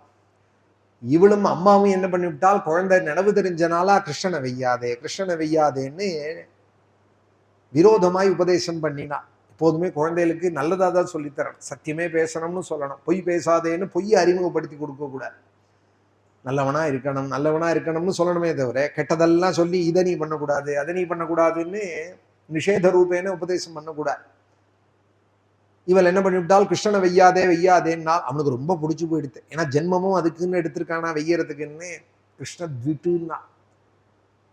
இவளும் அம்மாவும் என்ன பண்ணி விட்டால், குழந்தை நினைவு தெரிஞ்சனாலா கிருஷ்ணனை வெய்யாதே கிருஷ்ணனை வெய்யாதேன்னு விரோதமாய் உபதேசம் பண்ணினா. எப்போதுமே குழந்தைகளுக்கு நல்லதா தான் சொல்லித்தரணும், சத்தியமே பேசணும்னு சொல்லணும், பொய் பேசாதேன்னு பொய்யை அறிமுகப்படுத்தி கொடுக்க கூடாது. நல்லவனா இருக்கணும் நல்லவனா இருக்கணும்னு சொல்லணுமே தவிர கெட்டதெல்லாம் சொல்லி இதை நீ பண்ணக்கூடாது அதை நீ பண்ணக்கூடாதுன்னு நிஷேத ரூபேன உபதேசம் பண்ணக்கூடாது. இவள் என்ன பண்ணிவிட்டால், கிருஷ்ணனை வெய்யாதே வெய்யாதேன்னா அவனுக்கு ரொம்ப பிடிச்சி போயிடுது. ஏன்னா ஜென்மமும் அதுக்குன்னு எடுத்திருக்கானா வெய்யறதுக்குன்னு. கிருஷ்ணத்விட்டுன்னா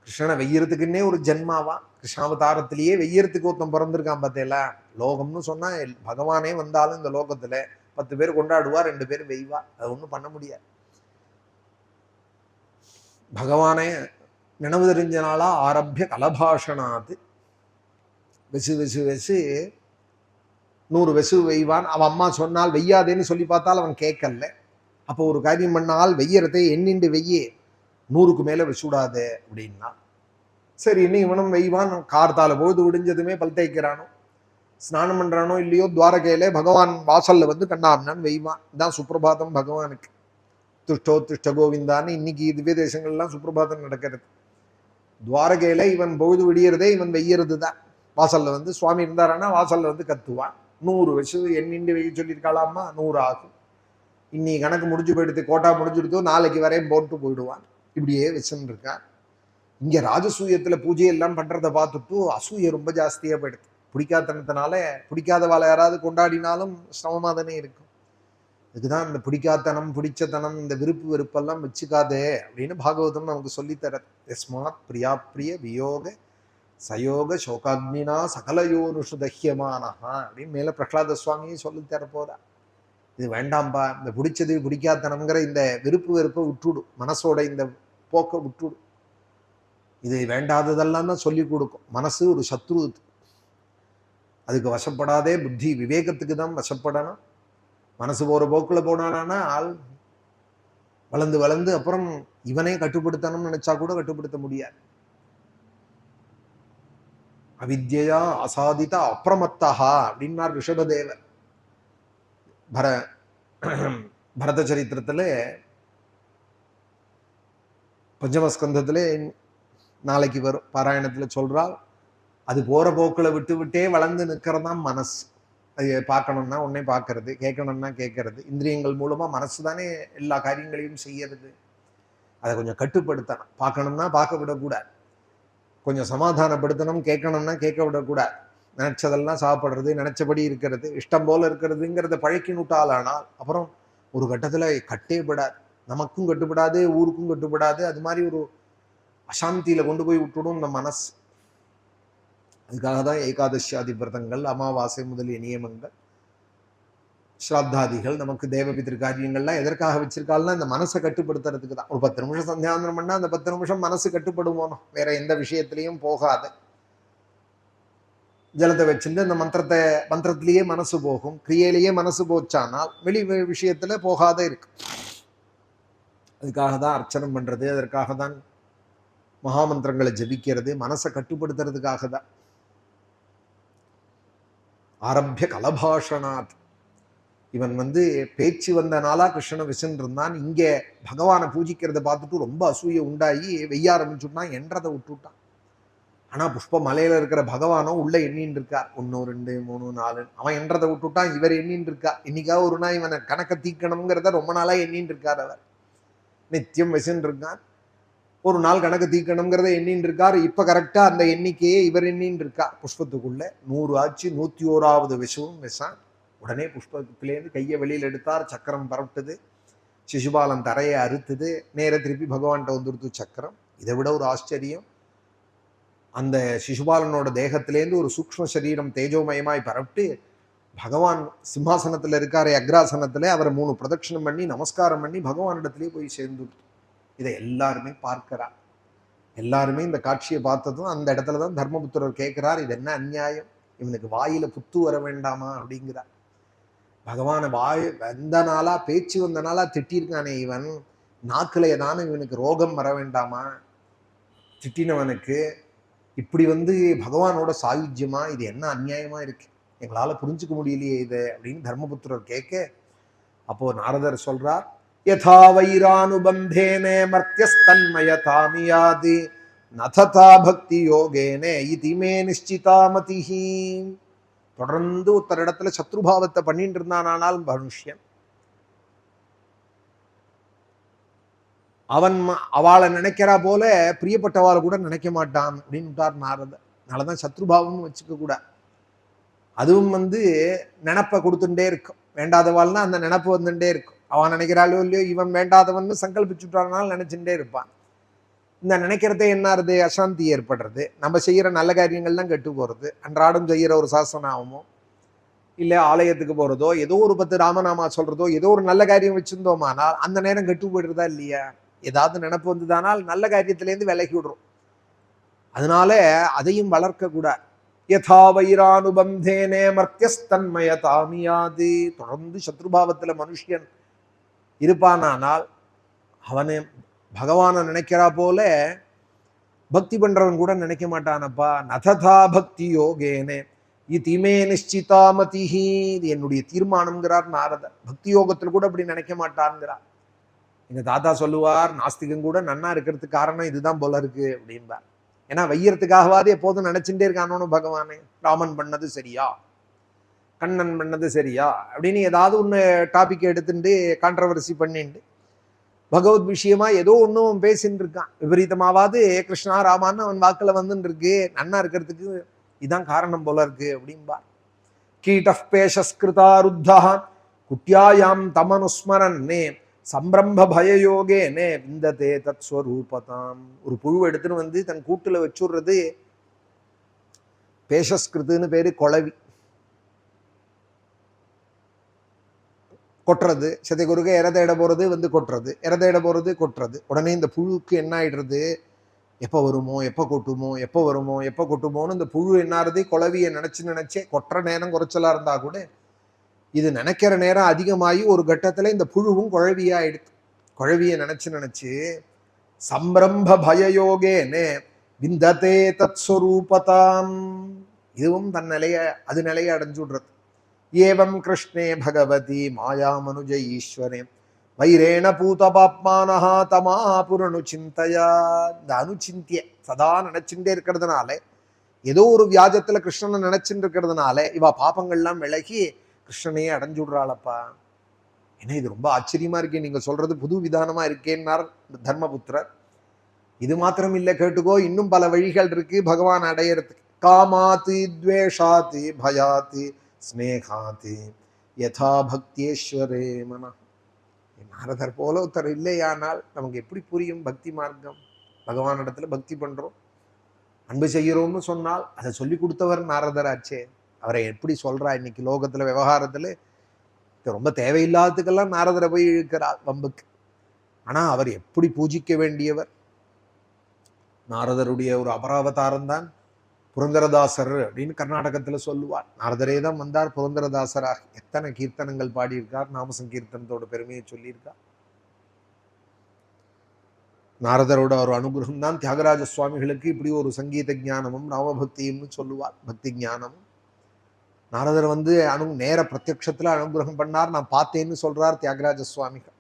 கிருஷ்ணனை வெய்யறதுக்குன்னே ஒரு ஜென்மாவா, கிருஷ்ணாவதாரத்திலேயே வெய்யறதுக்கு ஒருத்தன் பிறந்திருக்கான் பார்த்தேல. லோகம்னு சொன்னா பகவானே வந்தாலும் இந்த லோகத்துல 10 பேர் கொண்டாடுவா, 2 பேர் வெய்வா, அது ஒன்றும் பண்ண முடியாது. பகவானே நினைவு தெரிஞ்சனாலா ஆரம்பிய கலபாஷனாது. வெசு வெசு வெசு 100 வெசு வெய்வான். அவன் அம்மா சொன்னால் வெய்யாதேன்னு சொல்லி பார்த்தால் அவன் கேட்கல. அப்போ ஒரு காரியம் பண்ணால் வெய்யறதை எண்ணிண்டு வெய்யே, 100க்கு மேல வெசுடாது அப்படின்னா. சரி இன்னும் இவனும் வெய்வான். கார்த்தால பொழுது விடிஞ்சதுமே பல் தேய்க்கிறானோ ஸ்நானம் பண்றானோ இல்லையோ, துவாரகையில பகவான் வாசல்ல கண்ணாம்னான் வெய்வான். இதான் சுப்பிரபாதம் பகவானுக்கு. துஷ்டோ துஷ்ட கோவிந்தான்னு இன்னைக்கு திவ்ய தேசங்கள்லாம் சுப்பிரபாதம் நடக்கிறது. துவாரகையில இவன் பொழுது விடியறதே இவன் வெய்யறது தான். வாசல்ல சுவாமி இருந்தாரானா வாசல்ல கத்துவான். 100 வயசு எண்ணிண்டு வெய்ய சொல்லியிருக்காளாமா, 100 ஆகும். இன்னைக்கு கணக்கு முடிஞ்சு போயிடுது, கோட்டா முடிஞ்சுடுத்தோ, நாளைக்கு வரையும் போட்டு போயிடுவான். இப்படியே வச்சுன்னு இருக்கான். இங்க ராஜசூயத்துல பூஜை எல்லாம் பண்றதை பார்த்துட்டு அசூய ரொம்ப ஜாஸ்தியா போயிடுது. பிடிக்காதனத்தினால பிடிக்காதவாளை யாராவது கொண்டாடினாலும் சிரமமா தானே இருக்கும். இதுதான் இந்த பிடிக்காத்தனம் பிடிச்சத்தனம் இந்த விருப்பு வெறுப்பெல்லாம் வச்சுக்காதே அப்படின்னு பாகவதம் நமக்கு சொல்லித்தர. யஸ்மாத் பிரியா பிரிய வியோக சயோக சோகாக்னினா சகலயோனுஷு தஹ்யமானஹா அப்படின்னு மேல பிரகலாத சுவாமியும் சொல்லித்தர போறா. இது வேண்டாம்பா, இந்த பிடிச்சது பிடிக்காத்தனம்ங்கிற இந்த விருப்பு வெறுப்பை விட்டுடு, மனசோட இந்த போக்க விட்டுடு. இது வேண்டாததெல்லாம் தான் சொல்லி கொடுக்கும். மனசு ஒரு சத்ரு, அதுக்கு வசப்படாதே. புத்தி விவேகத்துக்கு தான் வசப்படணும். மனசு போற போக்குல போனானால் வளர்ந்து வளர்ந்து அப்புறம் இவனே கட்டுப்படுத்தணும்னு நினைச்சா கூட கட்டுப்படுத்த முடியாது. அவித்யா அசாதித அப்பிரமத்தஹா அப்படின்னார் ரிஷபதேவர். பரத சரித்திரத்துல பஞ்சமஸ்கந்தத்திலே நாளைக்கு வரும் பாராயணத்துல சொல்றால், அது போற போக்குல விட்டு விட்டே வளர்ந்து நிற்கிறதான் மனசு. அது பார்க்கணும்னா உடனே பார்க்கறது, கேட்கணும்னா கேட்கறது. இந்திரியங்கள் மூலமா மனசு தானே எல்லா காரியங்களையும் செய்யறது. அதை கொஞ்சம் கட்டுப்படுத்தணும். பார்க்கணும்னா பார்க்க விடக்கூடாது, கொஞ்சம் சமாதானப்படுத்தணும். கேட்கணும்னா கேட்க விடக்கூடாது. நினைச்சதெல்லாம் சாப்பிட்றது, நினைச்சபடி இருக்கிறது, இஷ்டம் போல இருக்கிறதுங்கிறத பழக்கி விட்டாலானால் அப்புறம் ஒரு கட்டத்துல கட்டே படாது. நமக்கும் கட்டுப்படாது, ஊருக்கும் கட்டுப்படாது. அது மாதிரி ஒரு அசாந்தியில கொண்டு போய் விட்டுடும் இந்த மனசு. அதுக்காக தான் ஏகாதசியாதி விரதங்கள், அமாவாசை முதலிய நியமங்கள், ஸ்ராத்தாதிகள், நமக்கு தேவபித்திரு காரியங்கள்லாம் எதற்காக வச்சிருக்காள்னா இந்த மனசை கட்டுப்படுத்துறதுக்கு தான். ஒரு 10 நிமிஷம் சந்தியாவந்தனம் பண்ணா அந்த 10 நிமிஷம் மனசு கட்டுப்படுவோம், வேற எந்த விஷயத்திலையும் போகாது. ஜலத்தை வச்சுட்டு அந்த மந்திரத்திலேயே மனசு போகும், கிரியையிலேயே மனசு போச்சானால் வெளி விஷயத்துல போகாத இருக்கு. அதுக்காக தான் அர்ச்சனம் பண்றது, அதற்காக தான் மகாமந்திரங்களை ஜபிக்கிறது, மனசை கட்டுப்படுத்துறதுக்காக தான். ஆரம்பிய கலபாஷனாத், இவன் பேச்சு வந்த நாளா கிருஷ்ணனை விசுன்னு இருந்தான். இங்க பகவானை பூஜிக்கிறத பார்த்துட்டு ரொம்ப அசூய உண்டாகி வெய்ய ஆரம்பிச்சுட்டான், என்றதை விட்டுட்டான். ஆனா புஷ்ப மலையில இருக்கிற பகவானும் உள்ள எண்ணின்னு இருக்கார். 1 2 3 4 அவன் என்றதை விட்டுட்டான், இவர் எண்ணின்னு இருக்கா. இன்னைக்காக ஒரு நாள் இவனை கணக்க தீக்கணுங்கிறத ரொம்ப நாளா எண்ணின்னு இருக்கார். அவர் நித்தியம் விசுன்னு இருக்கான். ஒரு நாள் கணக்கு தீக்கணுங்கிறத எண்ணின்னு இருக்கார். இப்ப கரெக்டா அந்த எண்ணிக்கையே இவர் எண்ணின்னு இருக்கார். புஷ்பத்துக்குள்ள 100 ஆச்சு, 101வது விஷவும் விசான். உடனே புஷ்பத்திலேருந்து கையை வெளியில் எடுத்தார். சக்கரம் பரட்டுது, சிசுபாலன் தரையை அறுத்துது, நேர திருப்பி பகவான்கிட்ட வந்துடுத்து சக்கரம். இதை விட ஒரு ஆச்சரியம், அந்த சிசுபாலனோட தேகத்திலேருந்து ஒரு சூக்ஷ்ம சரீரம் தேஜோமயமாய் பரப்பிட்டு பகவான் சிம்மாசனத்துல இருக்காரு, அக்ராசனத்துல அவரை 3 பிரதட்சணம் பண்ணி நமஸ்காரம் பண்ணி பகவானிடத்திலே போய் சேர்ந்துட்டு. இதை எல்லாருமே பார்க்கிறார். எல்லாருமே இந்த காட்சியை பார்த்ததும் அந்த இடத்துலதான் தர்மபுத்திரர் கேட்கிறார், இது என்ன அநியாயம், இவனுக்கு வாயில புத்து வர வேண்டாமா அப்படிங்கிறார். பகவான வாய் வந்த நாளா, பேச்சு வந்த நாளா திட்டிருக்கானே இவன், நாக்குல ஏதானு இவனுக்கு ரோகம் வர வேண்டாமா, திட்டினவனுக்கு இப்படி பகவானோட சாயுஜ்யமா, இது என்ன அநியாயமா இருக்கு, எங்களால புரிஞ்சுக்க முடியலையே இது அப்படின்னு தர்மபுத்திரர் கேட்க, அப்போ நாரதர் சொல்றார், யதா வைரானுபந்தேனே மர்த்தியஸ்தன்மயதாமியாதி நததா பக்தி யோகேனே இதிமே நிச்சிதாமதிஹி. தொடர்ந்து ஒருத்தர் இடத்துல சத்ருபாவத்தை பண்ணிட்டு இருந்தானால் மனுஷன், அவன் அவளை நினைக்கிறா போல பிரியப்பட்டவாளை கூட நினைக்க மாட்டான் அப்படின்னுட்டார் நாரதர். அதனாலதான் சத்ருபாவம்னு வச்சுக்க கூட. அதுவும் நினப்பை கொடுத்துட்டே இருக்கும். வேண்டாதவாள்னா அந்த நினப்பு வந்துட்டே இருக்கும். அவன் நினைக்கிறாளோ இல்லையோ, இவன் வேண்டாதவன் சங்கல்பிச்சுட்டானால் நினைச்சுட்டே இருப்பான். இந்த நினைக்கிறதே என்னாருது, அசாந்தி ஏற்படுறது. நம்ம செய்யற நல்ல காரியங்கள்லாம் கெட்டு போறது. அன்றாடம் செய்யற ஒரு சாசனாவமோ இல்லை ஆலயத்துக்கு போறதோ, ஏதோ ஒரு 10 ராமநாமா சொல்றதோ, ஏதோ ஒரு நல்ல காரியம் வச்சிருந்தோமானால் அந்த நேரம் கெட்டு போயிடுறதா இல்லையா? ஏதாவது நினப்பு வந்ததானால் நல்ல காரியத்திலேருந்து விலகி விடுறோம். அதனால அதையும் வளர்க்க கூடாது. யதா வைரானுபந்தேனே மர்த்தியஸ்தன்மயதாமியாது. தொடர்ந்து சத்ருபாவத்துல மனுஷன் இருப்பானால் அவனை பகவானை நினைக்கிறா போல பக்தி பண்றவன் கூட நினைக்க மாட்டானப்பா. நததா பக்தி யோகேனே இதிமே நிச்சிதாமதிஹி. இது என்னுடைய தீர்மானம்ங்கிறார் நாரதர். பக்தி யோகத்தில் கூட அப்படி நினைக்க மாட்டான்ங்கிறார். எங்க தாத்தா சொல்லுவார், நாஸ்திகம் கூட நன்னா இருக்கிறதுக்கு காரணம் இதுதான் போல இருக்கு அப்படின்பார். ஏன்னா வையறதுக்காகவாது எப்போதும் நினைச்சுட்டே இருக்கானோன்னு பகவானே. ராமன் பண்ணது சரியா, கண்ணன் பண்ணது சரியா அப்படின்னு ஏதாவது ஒன்று டாபிக் எடுத்துட்டு கான்ட்ரவர்சி பண்ணிட்டு பகவத் விஷயமா ஏதோ ஒன்றும் பேசின்னு இருக்கான். விபரீதமாவது கிருஷ்ணா ராமான்னு அவன் வாக்குல வந்துட்டு இருக்கு, நன்னா இருக்கிறதுக்கு இதான் காரணம் போல இருக்கு அப்படின்பார். கீட்டப் பேஷஸ்கிருதா ருத்தா குட்டியாயாம் தமனுஸ்மரன்னே சம்பிரம்ப பயயோகேனே விந்ததே தத் ஸ்வரூபதாம். ஒரு புழு எடுத்துன்னு தன் கூட்டுல வச்சுடுறது பேஷஸ்கிருத்துன்னு பேரு. குளவி கொட்டுறது, சதை குறுக்க இறதையிட போறது கொட்டுறது, இறதையிட போறது கொட்டுறது. உடனே இந்த புழுக்கு என்ன ஆயிடுறது, எப்போ வருமோ எப்போ கொட்டுமோ, எப்போ வருமோ எப்போ கொட்டுமோன்னு இந்த புழு என்னாருது, குளவியை நினைச்சே கொட்டுற நேரம் குறைச்சலா இருந்தா கூட இது நினைக்கிற நேரம் அதிகமாகி ஒரு கட்டத்துல இந்த புழுவும் குழவியா எடுத்து குழவிய நினைச்சு சம்பிரம்ப பயயோகேனே விந்ததே தத் ஸ்வரூபதாம். இதுவும் தன் அது நிலையை அடைஞ்சுடுறது. ஏவம் கிருஷ்ணே பகவதி மாயாமனுஜ ஈஸ்வரே வைரேண பூத பாப்மானஹா தமா புரணு சிந்தையா. இந்த அனுச்சிந்திய சதா நினைச்சுட்டே இருக்கிறதுனால, ஏதோ ஒரு வியாஜத்துல கிருஷ்ணனை நினைச்சுட்டு இருக்கிறதுனால இவ பாப்பங்கள்லாம் விலகி கிருஷ்ணனையே அடைஞ்சுடுறாளப்பா. ஏன்னா இது ரொம்ப ஆச்சரியமா இருக்கே, நீங்க சொல்றது புது விதானமா இருக்கேன்னார் தர்மபுத்திரர். இது மாத்திரம் இல்லை, கேட்டுக்கோ, இன்னும் பல வழிகள் இருக்கு பகவான் அடையறதுக்கு. காமாதி துவேஷாதி பயாதி ஸ்னேகாதி யதா பக்தியேஸ்வரே மன. நாரதர் போல ஒருத்தர் இல்லையானால் நமக்கு எப்படி புரியும் பக்தி மார்க்கம்? பகவான் இடத்துல பக்தி பண்றோம், அன்பு செய்கிறோம்னு சொன்னால் அதை சொல்லி கொடுத்தவர் நாரதர் ஆச்சே. அவரை எப்படி சொல்றா இன்னைக்கு லோகத்துல விவகாரத்துல? ரொம்ப தேவையில்லாததுக்கெல்லாம் நாரதரை போய் இழுக்கிறார் வம்புக்கு. ஆனா அவர் எப்படி பூஜிக்க வேண்டியவர். நாரதருடைய ஒரு அபராவதாரம் தான் புரந்தரதாசர் அப்படின்னு கர்நாடகத்துல சொல்லுவார். நாரதரே தான் வந்தார் புரந்தரதாசராக. எத்தனை கீர்த்தனங்கள் பாடியிருக்கார், நாம சங்கீர்த்தனத்தோட பெருமையை சொல்லியிருக்கார். நாரதரோட ஒரு அனுகிரகம் தான் தியாகராஜ சுவாமிகளுக்கு இப்படி ஒரு சங்கீத ஞானமும் ராமபக்தியும்னு சொல்லுவார், பக்தி ஞானமும். நாரதர் வந்து நேர பிரத்யக்ஷத்துல அனுகிரகம் பண்ணார், நான் பார்த்தேன்னு சொல்றார் தியாகராஜ சுவாமிகள்.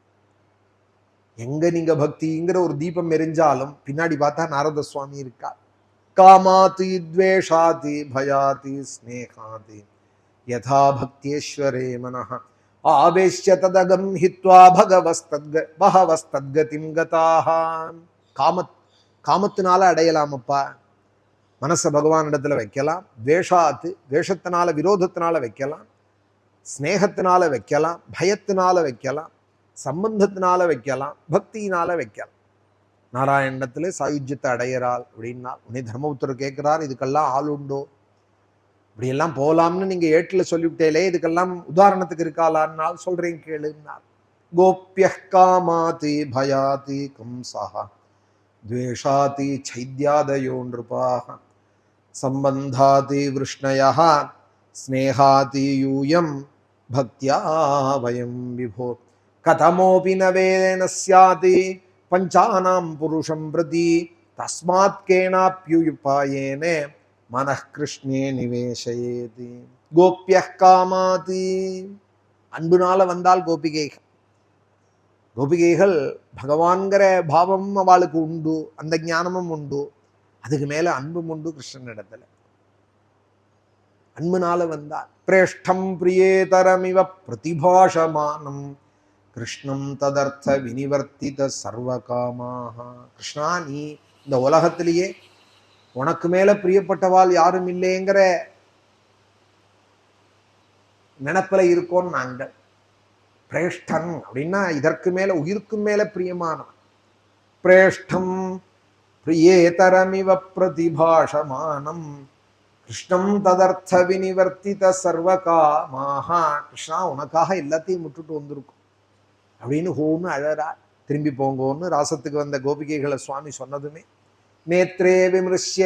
எங்க நீங்க பக்திங்கிற ஒரு தீபம் எரிஞ்சாலும் பின்னாடி பார்த்தா நாரத சுவாமி இருக்கார். காமாதி துவேஷாதி பயாதி ஸ்னேகாதி யதா பக்தியேஸ்வரே மனஹ ஆவேஷ்ய ததகம் ஹித்வா பகவஸ்தத்கதிம் கதாஹ. காமத்தினால அடையலாமப்பா. மனசை பகவான் இடத்துல வைக்கலாம். துவேஷாத்து துவேஷத்தினால விரோதத்தினால வைக்கலாம், ஸ்னேகத்தினால வைக்கலாம், பயத்தினால வைக்கலாம், சம்பந்தத்தினால வைக்கலாம், பக்தியினால வைக்கலாம். நாராயணத்துல சாயுஜ்யத்தை அடையறாள் அப்படின்னா உடனே தர்மபுத்திரர் கேட்கிறார், இதுக்கெல்லாம் ஆள் உண்டோ? இப்படியெல்லாம் போலாம்னு நீங்க ஏட்டுல சொல்லிவிட்டேலே, இதுக்கெல்லாம் உதாரணத்துக்கு இருக்காளான்னால் சொல்றேன் கேளுன்னார். கோப்ய காமாதி பயாதி கம்சஹ துவேஷாதி சைத்யாதயோ நிருபாஹ சம்பந்தாதி விருஷ்ணயஹ ஸ்னேகாதி யூயம் பக்தியா வயம் விபோ கதமோபி ந வேதேன ஸ்யாதி பஞ்சானாம் புருஷம் பிரதி தஸ்மாத் கேனாப்யுபாயேனே மனः கிருஷ்ணே நிவேசயேதி. கோப்ய காமாதி, அன்புனால வந்தால் கோபிகைகள். கோபிகைகள் பகவான்கிற பாவம் அவளுக்கு உண்டு, அந்த ஞானமும் உண்டு, அதுக்கு மேல அன்பும் உண்டு கிருஷ்ணனிடத்துல. அன்புனால வந்தால் பிரேஷ்டம் பிரியேதரமிவ பிரதிபாஷமானம் கிருஷ்ணம் ததர்த்த வினிவர்த்தித சர்வகாமாக. கிருஷ்ணா, நீ இந்த உலகத்திலேயே உனக்கு மேல பிரியப்பட்டவாள் யாரும் இல்லைங்கிற நினைப்புல இருக்கோம் நாங்கள். பிரேஷ்டன் அப்படின்னா இதற்கு மேல உயிருக்கும் மேல பிரியமானவன். பிரேஷ்டம் பிரியேதரமிவ பிரதிபாஷமானம் கிருஷ்ணம் ததர்த்த வினிவர்த்தித சர்வகாமாக. கிருஷ்ணா, உனக்காக எல்லாத்தையும் விட்டுட்டு வந்திருக்கும் அப்படின்னு ஹோன்னு அழறா. திரும்பி போங்கோன்னு ராசத்துக்கு வந்த கோபிகைகளை சுவாமி சொன்னதுமே நேத்ரே விமிருஷ்ய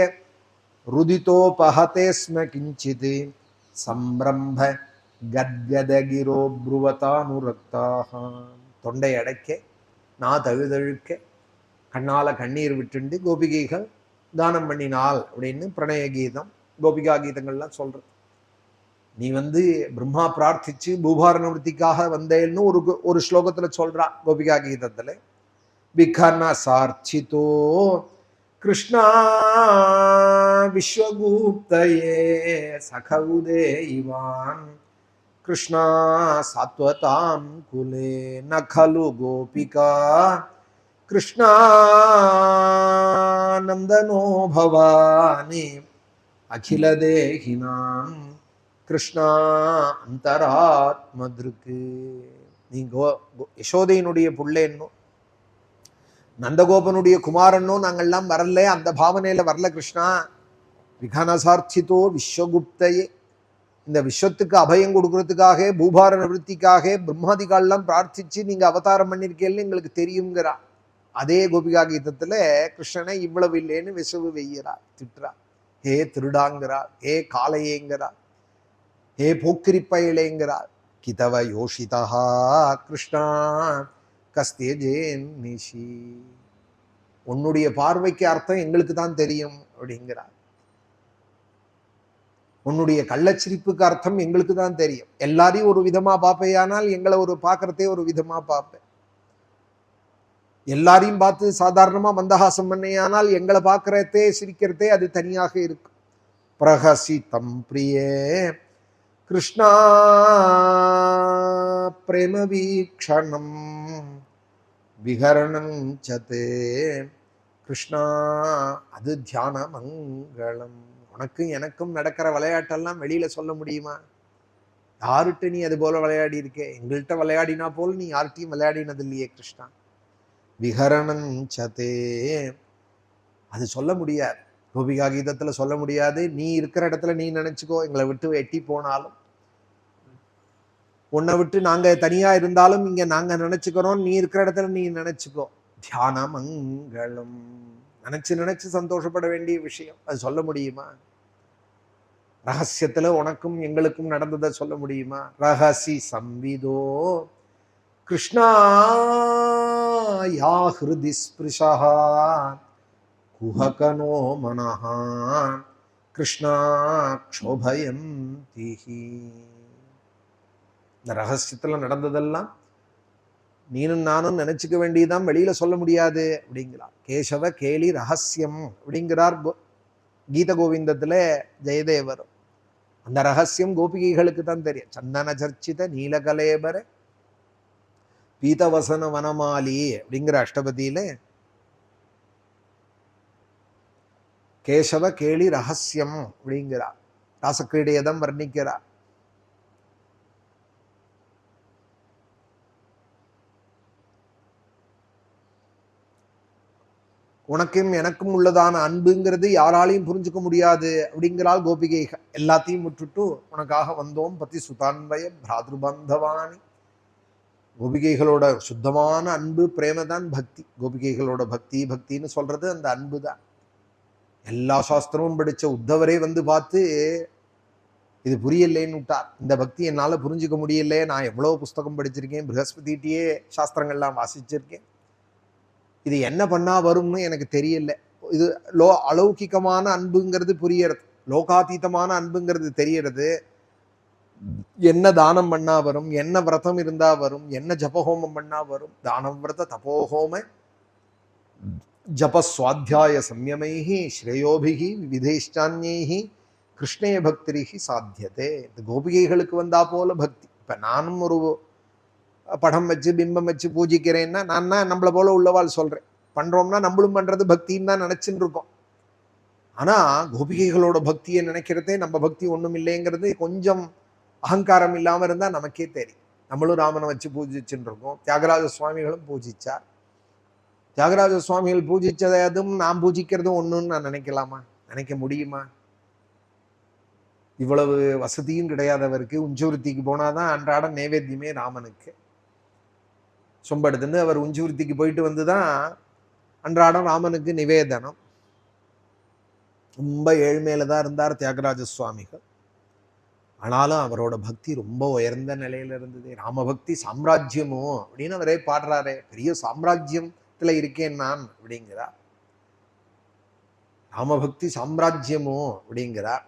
ருதிதோபஹதே ஸ்ம கிஞ்சித் சம்பிரம்ப கத்கதகிரோ ப்ருவதானுரக்தாக. தொண்டை அடைக்க, நான் தழுதழுக்க, கண்ணால கண்ணீர் விட்டுண்டு கோபிகைகள் தானம் பண்ணினாள் அப்படின்னு பிரணய கீதம் கோபிகா கீதங்கள்லாம் சொல்றது. நீ வந்து பிரம்மா பிரார்த்திச்சு பூபார நிவர்த்திக்காக வந்தேன்னு ஒரு ஸ்லோகத்துல சொல்றா கோபிகா கீதத்துல. விகன சார்ச்சிதோ கிருஷ்ணா விஸ்வகூப்தயே சகவுதே இவான் கிருஷ்ணா சாத்வதாம் குலே ந கலு கோபிகா கிருஷ்ணா நந்தனோ பவானி அகில தேகினாம் கிருஷ்ணா அந்தராத்மதிருக்கு. நீங்க யசோதையினுடைய புள்ளேன்னோ நந்தகோபனுடைய குமாரன்னோ நாங்கள்லாம் வரல, அந்த பாவனையில வரல கிருஷ்ணா. விகனசார்த்திதோ விஸ்வகுப்தையே, இந்த விஸ்வத்துக்கு அபயம் கொடுக்கறதுக்காக பூபார நிவர்த்திக்காக பிரம்மாதிகாலாம் பிரார்த்திச்சு நீங்க அவதாரம் பண்ணிருக்கேன்னு எங்களுக்கு தெரியுங்கிறா. அதே கோபிகா கீதத்துல கிருஷ்ணனை இவ்வளவு இல்லைன்னு விசவு வெய்யறா, திட்டுறா. ஹே திருடாங்கிறா, ஹே காளையேங்கிறா, ஹே போக்கிரிப்பயலேங்கிறா. கிதவ யோஷிதா கிருஷ்ணா கஸ்தேஜேன் நிஷி. உன்னுடைய பார்வைக்கு அர்த்தம் எங்களுக்கு தான் தெரியும் அப்படிங்கிறார். உன்னுடைய கள்ளச்சிரிப்புக்கு அர்த்தம் எங்களுக்கு தான் தெரியும். எல்லாரையும் ஒரு விதமா பார்ப்பேயானால் எங்களை ஒரு பார்க்கறதே ஒரு விதமா பார்ப்பேன். எல்லாரையும் பார்த்து சாதாரணமா மந்தஹாசம் பண்ணேயானால் எங்களை பார்க்கறதே சிரிக்கிறதே அது தனியாக இருக்கும். பிரஹசிதம் பிரியே கிருஷ்ணா பிரேம வீக்ஷணம் விஹரணம் சதே கிருஷ்ணா அது தியான மங்களம். உனக்கும் எனக்கும் நடக்கிற விளையாட்டெல்லாம் வெளியில சொல்ல முடியுமா? யாருகிட்ட நீ அது போல விளையாடி இருக்கே? எங்கள்கிட்ட விளையாடினா போல் நீ யார்கிட்டையும் விளையாடினது இல்லையே கிருஷ்ணா. விஹரணம் சதே அது சொல்ல முடியாது. கோபிகா கீதத்துல சொல்ல முடியாது. நீ இருக்கிற இடத்துல நீ நினைச்சுக்கோ, எங்களை விட்டு எட்டி போனாலும், உன்னை விட்டு நாங்க தனியா இருந்தாலும் இங்க நாங்க நினைச்சுக்கிறோம், நீ இருக்கிற இடத்துல நீ நினைச்சுக்கோ. தியான மங்களம். நினைச்சு நினைச்சு சந்தோஷப்பட வேண்டிய விஷயம். அது சொல்ல முடியுமா? ரகசியத்துல உனக்கும் எங்களுக்கும் நடந்ததை சொல்ல முடியுமா? ரகசி சம்விதோ கிருஷ்ணா யா ஹிருதி ஸ்பிருஷா குஹகனோ மனஹா கிருஷ்ணா க்ஷோபயந்திஹி. இந்த ரகசியத்துல நடந்ததெல்லாம் நீனும் நானும் நினைச்சுக்க வேண்டியதான், வெளியில சொல்ல முடியாது அப்படிங்கிறார். கேசவ கேலி ரகசியம் அப்படிங்கிறார் கீத கோவிந்தத்துல ஜெயதேவர். அந்த ரகசியம் கோபிகைகளுக்கு தான் தெரியும். சந்தன சர்ச்சித நீலகலேபர பீதவசன வனமாலி அப்படிங்கிற அஷ்டபதியில கேசவ கேலி ரகசியம் அப்படிங்கிறார். ராசக்கிரீடையதம் வர்ணிக்கிறார். உனக்கும் எனக்கும் உள்ளதான அன்புங்கிறது யாராலையும் புரிஞ்சுக்க முடியாது அப்படிங்கிறாள் கோபிகைகள். எல்லாத்தையும் விட்டுட்டு உனக்காக வந்தோம் பத்தி சுதான்வய பிராதுர்பந்தவானி. கோபிகைகளோட சுத்தமான அன்பு பிரேமதான் பக்தி. கோபிகைகளோட பக்தி பக்தின்னு சொல்றது அந்த அன்பு தான். எல்லா சாஸ்திரமும் படிச்ச உத்தவரே வந்து பார்த்து இது புரியலேன்னு விட்டார். இந்த பக்தி என்னால புரிஞ்சுக்க முடியல. நான் எவ்வளவு புஸ்தகம் படிச்சிருக்கேன், ப்ரஹஸ்பதிட்டியே சாஸ்திரங்கள்லாம் வாசிச்சிருக்கேன், இது என்ன பண்ணா வரும்னு எனக்கு தெரியல. இது அலௌகிகமான அன்புங்கிறது புரியறது, லோகாதீதமான அன்புங்கிறது தெரியறது. என்ன தானம் பண்ணா வரும், என்ன விரதம் இருந்தா வரும், என்ன ஜபஹோமம் பண்ணா வரும். தானம் விரத தபோஹோம ஜபஸ்வாத்தியாய சம்யமைஹி ஸ்ரேயோபிஹி விவிதேஷ்டான்யைஹி கிருஷ்ணே பக்திரிஹி சாத்தியதே. இந்த கோபிகைகளுக்கு வந்தா போல பக்தி. இப்ப நானும் ஒரு படம் வச்சு பிம்பம் வச்சு பூஜிக்கிறேன்னா நான் நம்மளை போல உள்ளவாள் சொல்றேன். பண்றோம்னா நம்மளும் பண்றது பக்தின்னு தான் நினைச்சுட்டு இருக்கோம். ஆனா கோபிகைகளோட பக்தியை நினைக்கிறதே நம்ம பக்தி ஒண்ணும் இல்லைங்கிறது கொஞ்சம் அகங்காரம் இல்லாம இருந்தா நமக்கே தெரியும். நம்மளும் ராமனை வச்சு பூஜிச்சுட்டு இருக்கோம். தியாகராஜ சுவாமிகளும் பூஜிச்சார். தியாகராஜ சுவாமிகள் பூஜிச்சதும் நான் பூஜிக்கிறதும் ஒண்ணுன்னு நான் நினைக்கலாமா? நினைக்க முடியுமா? இவ்வளவு வசதியும் கிடையாதவருக்கு உஞ்சவருத்திக்கு போனாதான் அன்றாட நைவேத்தியமே ராமனுக்கு. சொம்படுத்துன்னு அவர் உஞ்சவருத்திக்கு போயிட்டு வந்துதான் அன்றாடம் ராமனுக்கு நிவேதனம். ரொம்ப ஏழ்மையில தான் இருந்தார் தியாகராஜ சுவாமிகள். ஆனாலும் அவரோட பக்தி ரொம்ப உயர்ந்த நிலையில இருந்தது. ராமபக்தி சாம்ராஜ்யமோ அப்படின்னு அவரே பாடுறாரே, பெரிய சாம்ராஜ்யத்துல இருக்கேன் நான் அப்படிங்கிறார். ராமபக்தி சாம்ராஜ்யமோ அப்படிங்கிறார்.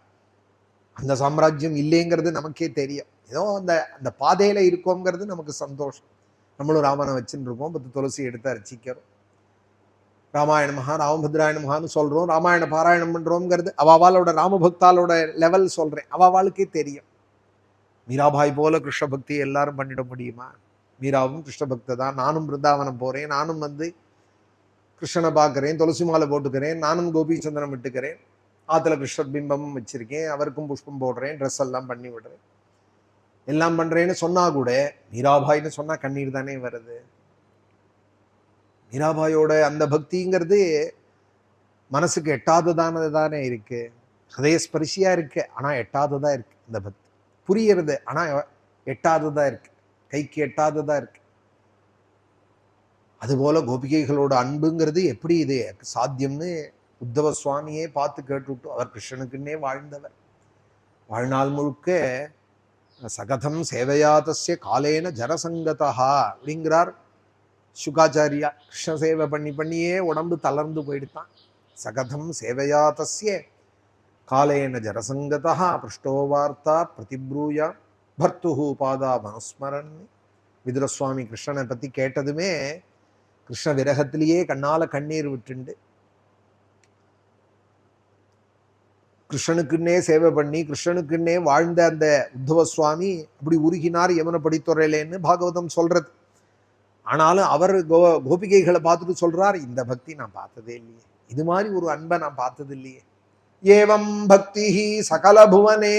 அந்த சாம்ராஜ்யம் இல்லைங்கிறது நமக்கே தெரியும். ஏதோ அந்த அந்த பாதையில இருக்கோங்கிறது நமக்கு சந்தோஷம். நம்மளும் ராமனை வச்சுட்டு இருக்கோம், 10 துளசி எடுத்து அர்ச்சிக்கிறோம், ராமாயண மகா ராமபத்ராயண மகான்னு சொல்றோம், ராமாயண பாராயணம் பண்றோம்ங்கிறது அவாவாளோட ராமபக்தாலோட லெவல் சொல்றேன். அவாவாளுக்கே தெரியும். மீராபாய் போல கிருஷ்ண பக்தி எல்லாரும் பண்ணிட முடியுமா? மீராவும் கிருஷ்ண பக்த தான். நானும் பிருந்தாவனம் போறேன், நானும் வந்து கிருஷ்ணனை பார்க்கிறேன், துளசி மாலை போட்டுக்கிறேன், நானும் கோபி சந்தனம் விட்டுக்கிறேன், ஆத்துல கிருஷ்ணர் பிம்பமும் வச்சிருக்கேன், அவருக்கும் புஷ்பம் போடுறேன், ட்ரெஸ் எல்லாம் பண்ணி விடுறேன், எல்லாம் பண்றேன்னு சொன்னா கூட மீராபாய்னு சொன்னா கண்ணீர் தானே வருது. மீராபாயோட அந்த பக்திங்கிறது மனசுக்கு எட்டாததானது தானே இருக்கு. ஹதய ஸ்பரிசியா இருக்கு, ஆனா எட்டாததா இருக்கு. இந்த பக்தி புரியறது, ஆனா எட்டாததா இருக்கு, கைக்கு எட்டாததா இருக்கு. அதுபோல கோபிகைகளோட அன்புங்கிறது எப்படி இது சாத்தியம்னு உத்தவ சுவாமியே பார்த்து கேட்டுவிட்டு, அவர் கிருஷ்ணனுக்குன்னே வாழ்ந்தவர். வாழ்நாள் முழுக்க சகதம் சேவையாதஸ்ய காலேன ஜனசங்கதா அப்படிங்கிறார் சுகாச்சாரியா கிருஷ்ண சேவை பண்ணி பண்ணியே உடம்பு தளர்ந்து போயிடுத்தான். சகதம் சேவையா தஸ்ய காலேன ஜரசங்கதா பிருஷ்டோ வார்த்தா பிரதிப்ரூயா பர்த்துஹு பாதா மனுஸ்மரன். விதுரசுவாமி கிருஷ்ணனை பற்றி கேட்டதுமே கிருஷ்ண விரகத்திலேயே கண்ணால கண்ணீர் விட்டுண்டு கிருஷ்ணனுக்குன்னே சேவை பண்ணி கிருஷ்ணனுக்குன்னே வாழ்ந்த அந்த உத்தவ சுவாமி அப்படி உருகினார் யமுனை படித்துறையிலேன்னு பாகவதம் சொல்றது. ஆனாலும் அவர் கோபிகைகளை பார்த்துட்டு சொல்றார், இந்த பக்தி நான் பார்த்ததே இல்லையே, இது மாதிரி ஒரு அன்பை நான் பார்த்தது இல்லையே. ஏவம் பக்தி சகல புவனே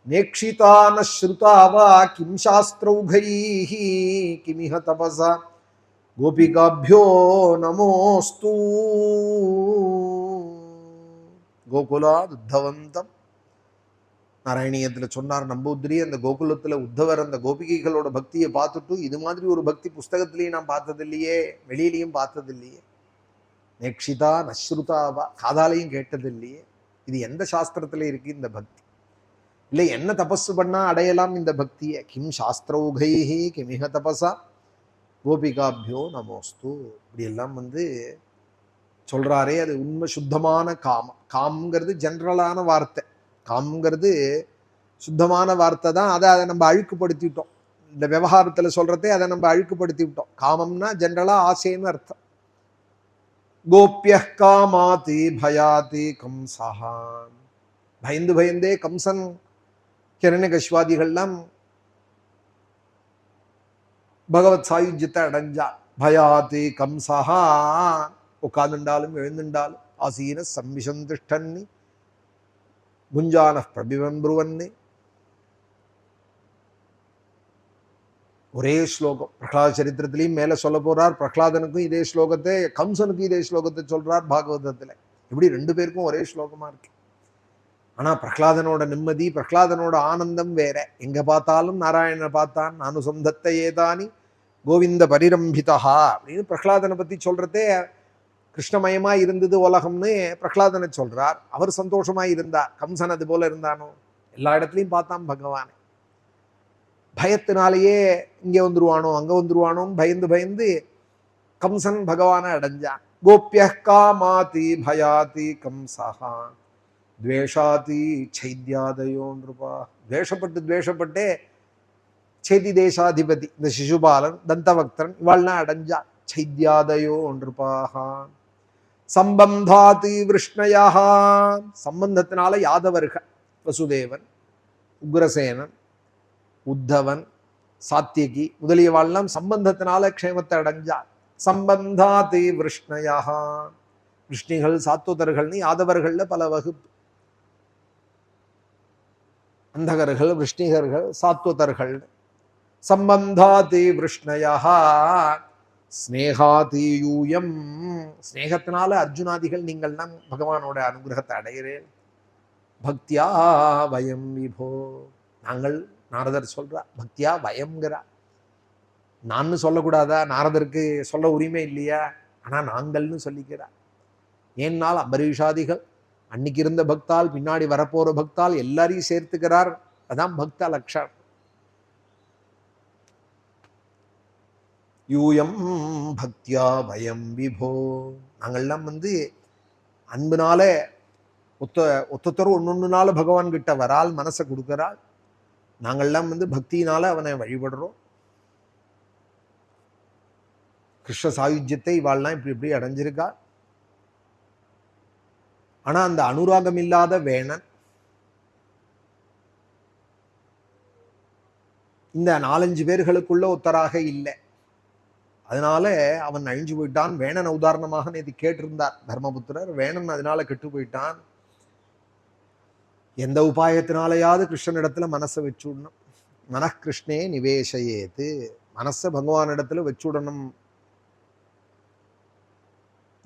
நேக்ஷிதா ந ஸ்ருதா வா கிம் சாஸ்திரௌகைः கிமிஹ தபஸா கோபிகாபியோ நமோஸ்து. கோகுலாத் உத்தவந்தம் நாராயணியத்தில் சொன்னார் நம்பூதிரி. அந்த கோகுலத்தில் உத்தவர் அந்த கோபிகைகளோட பக்தியை பார்த்துட்டு இது மாதிரி ஒரு பக்தி புஸ்தகத்திலையும் நான் பார்த்தது இல்லையே, வெளியிலையும் பார்த்தது இல்லையே. நேக்ஷிதா நஸ்ருதாவா, காதாலையும் கேட்டது இல்லையே. இது எந்த சாஸ்திரத்துல இருக்கு இந்த பக்தி? இல்லை என்ன தபஸு பண்ணா அடையலாம் இந்த பக்தியை? கிம் சாஸ்திரௌகைஹி கிமிஹ தபஸா கோபிகாபியோ நமோஸ்து. இப்படி எல்லாம் சொல்றாரே, அது உண்மை சுத்தமான காமம். காம்ங்கிறது ஜென்ரலான வார்த்தை, காம்ங்கிறது சுத்தமான வார்த்தை தான். அதை நம்ம அழுக்குப்படுத்திவிட்டோம். இந்த விவகாரத்தில் சொல்றதே அதை நம்ம அழுக்குப்படுத்தி விட்டோம். காமம்னா ஜென்ரலா ஆசைன்னு அர்த்தம். கோபிய காமாதி பயாதி கம்சஹான். பயந்து பயந்தே கம்சன் கிரண்யகஸ்வாதிகள்லாம் பகவத் சாயுஜ்யத்தை அடைஞ்சா. பயாதி கம்சஹா, உட்கார்ந்துண்டாலும் எழுந்துண்டாலும் ஆசீன சம்விசந்திஷ்டன்னி குஞ்சான பிரபிவம்புவன்னி. ஒரே ஸ்லோகம் பிரகலாத சரித்திரத்திலையும் மேல சொல்ல போறார். பிரகலாதனுக்கும் இதே ஸ்லோகத்தை, கம்சனுக்கும் இதே ஸ்லோகத்தை சொல்றார் பாகவதத்துல. இப்படி ரெண்டு பேருக்கும் ஒரே ஸ்லோகமா இருக்கு. ஆனா பிரகலாதனோட நிம்மதி, பிரகலாதனோட ஆனந்தம் வேற. எங்க பார்த்தாலும் நாராயணனை பார்த்தான், நானுசந்தத்தை ஏதானி கோவிந்த பரிரம்பிதா அப்படின்னு பிரகலாதனை பத்தி சொல்றதே கிருஷ்ணமயமா இருந்தது உலகம்னு பிரகலாதனை சொல்றார். அவர் சந்தோஷமா இருந்தார். கம்சன் அது போல இருந்தானோ? எல்லா இடத்துலையும் பார்த்தான் பகவான். பயத்தினாலேயே இங்கே வந்துருவானோ அங்க வந்துருவானோன்னு பயந்து பயந்து கம்சன் பகவானை அடைஞ்சான். கோபிய காமாதி பயாதி கம்சஹா துவேஷாதி சைத்யாதயோன்றுபா. துவேஷப்பட்டே சேதி தேசாதிபதி இந்த சிசுபாலன் தந்தவக்தன் இவாள்லாம் அடைஞ்சா. சைத்யாதயோ ஒன்றுபாகா சம்பந்தாதி விஷ்ணயா. சம்பந்தத்தினால யாதவர்கள் வசுதேவன், உக்ரசேனன், உத்தவன், சாத்தியகி முதலியவாள்லாம் சம்பந்தத்தினால க்ஷேமத்தை அடைஞ்சார். சம்பந்தாதி விஷ்ணயா. விஷ்ணிகள் சாத்துதர்கள்னு யாதவர்கள்ல பல வகுப்பு. அந்தகர்கள், விஷ்ணிகர்கள், சாத்துதர்கள். சம்பந்தாதி விஷ்ணயா ஸ்னேகாதி யூயம். ஸ்னேகத்தினால அர்ஜுனாதிகள் நீங்கள்லாம் பகவானோட அனுகிரகத்தை அடைகிறேன். பக்தியா வயம் விபோ. நாங்கள், நாரதர் சொல்றார், பக்தியா வயம்ங்கிறா. நான் சொல்லக்கூடாதா? நாரதருக்கு சொல்ல உரிமை இல்லையா? ஆனா நாங்கள்னு சொல்லிக்கிறா. ஏன்னால் அம்பரீஷாதிகள் அன்னைக்கு இருந்த பக்தால், பின்னாடி வரப்போற பக்தால் எல்லாரையும் சேர்த்துக்கிறார். அதான் பக்த லக்ஷணம். யூயம் பக்தியா வயம் விபோ. நாங்கள்லாம் அன்புனால ஒத்தொத்தரும் ஒன்னொன்னுனால பகவான் கிட்ட வரால், மனசை கொடுக்கறாள். நாங்கள்லாம் பக்தியினால அவனை வழிபடுறோம். கிருஷ்ண சாயுஜ்யத்தை இவாள்லாம் இப்படி இப்படி அடைஞ்சிருக்கா. ஆனா அந்த அனுராகம் இல்லாத வேணன் இந்த 4-5 பேர்களுக்குள்ள ஒத்தராக இல்லை. அதனால அவன் அழிஞ்சு போயிட்டான். வேணன் உதாரணமாக நேற்று கேட்டிருந்தார் தர்மபுத்திரர். வேணன் அதனால கெட்டு போயிட்டான். எந்த உபாயத்தினாலையாவது கிருஷ்ணனிடத்துல மனசை வச்சுடணும். மனக்கிருஷ்ணே நிவேசையேது. மனசை பகவானிடத்துல வச்சுடணும்.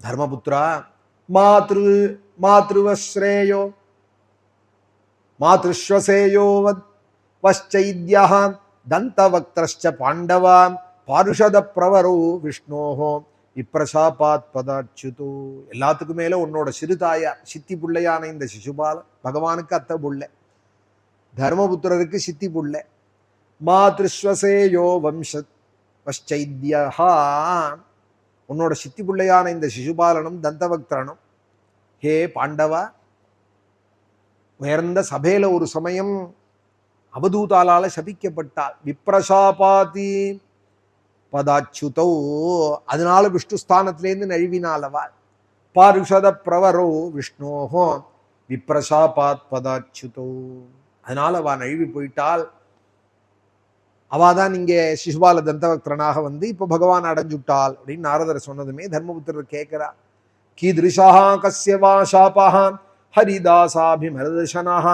தர்மபுத்திரா மாத்ருவஸ்ரேயோ மாத்ருஸ்வசேயோ வச்சைத்யா தந்தவக்திரஸ்ச பாண்டவா பாருஷத பிரவரோ விஷ்ணோஹோ இப்பிரசாபாத் பதாச்சுதோ. எல்லாத்துக்கும் மேல உன்னோட சிறுதாயா சித்தி புள்ளையான இந்த சிசுபால பகவானுக்கு அத்தை புள்ளை, தர்மபுத்திரருக்கு சித்தி புள்ளை. மாத்ருஸ்வசேயோ பஷ்சைத்யஹா, உன்னோட சித்தி பிள்ளையான இந்த சிசுபாலனும் தந்தவக்திரனும், ஹே பாண்டவா, உயர்ந்த சபையில ஒரு சமயம் அவதூதாலால சபிக்கப்பட்டாள். விப்ரசாபாதி பதாச்சுதோ, அதனால விஷ்ணு ஸ்தானத்திலேருந்து நழுவினாலவா. பாருஷத பிரவரோ விஷ்ணோஹோ விப்ரசாபாத் பதாச்சுதோ, அதனால அவ நழுவி போயிட்டாள். அவாதான் இங்கே சிசுபால தந்தவக்திரனாக வந்து இப்ப பகவான் அடைஞ்சுட்டாள் அப்படின்னு நாரதர் சொன்னதுமே தர்மபுத்திரர் கேட்கிறா, கீதிருஷா கஸ்யவா சாபஹா ஹரிதாசாபிமர்தசனஹ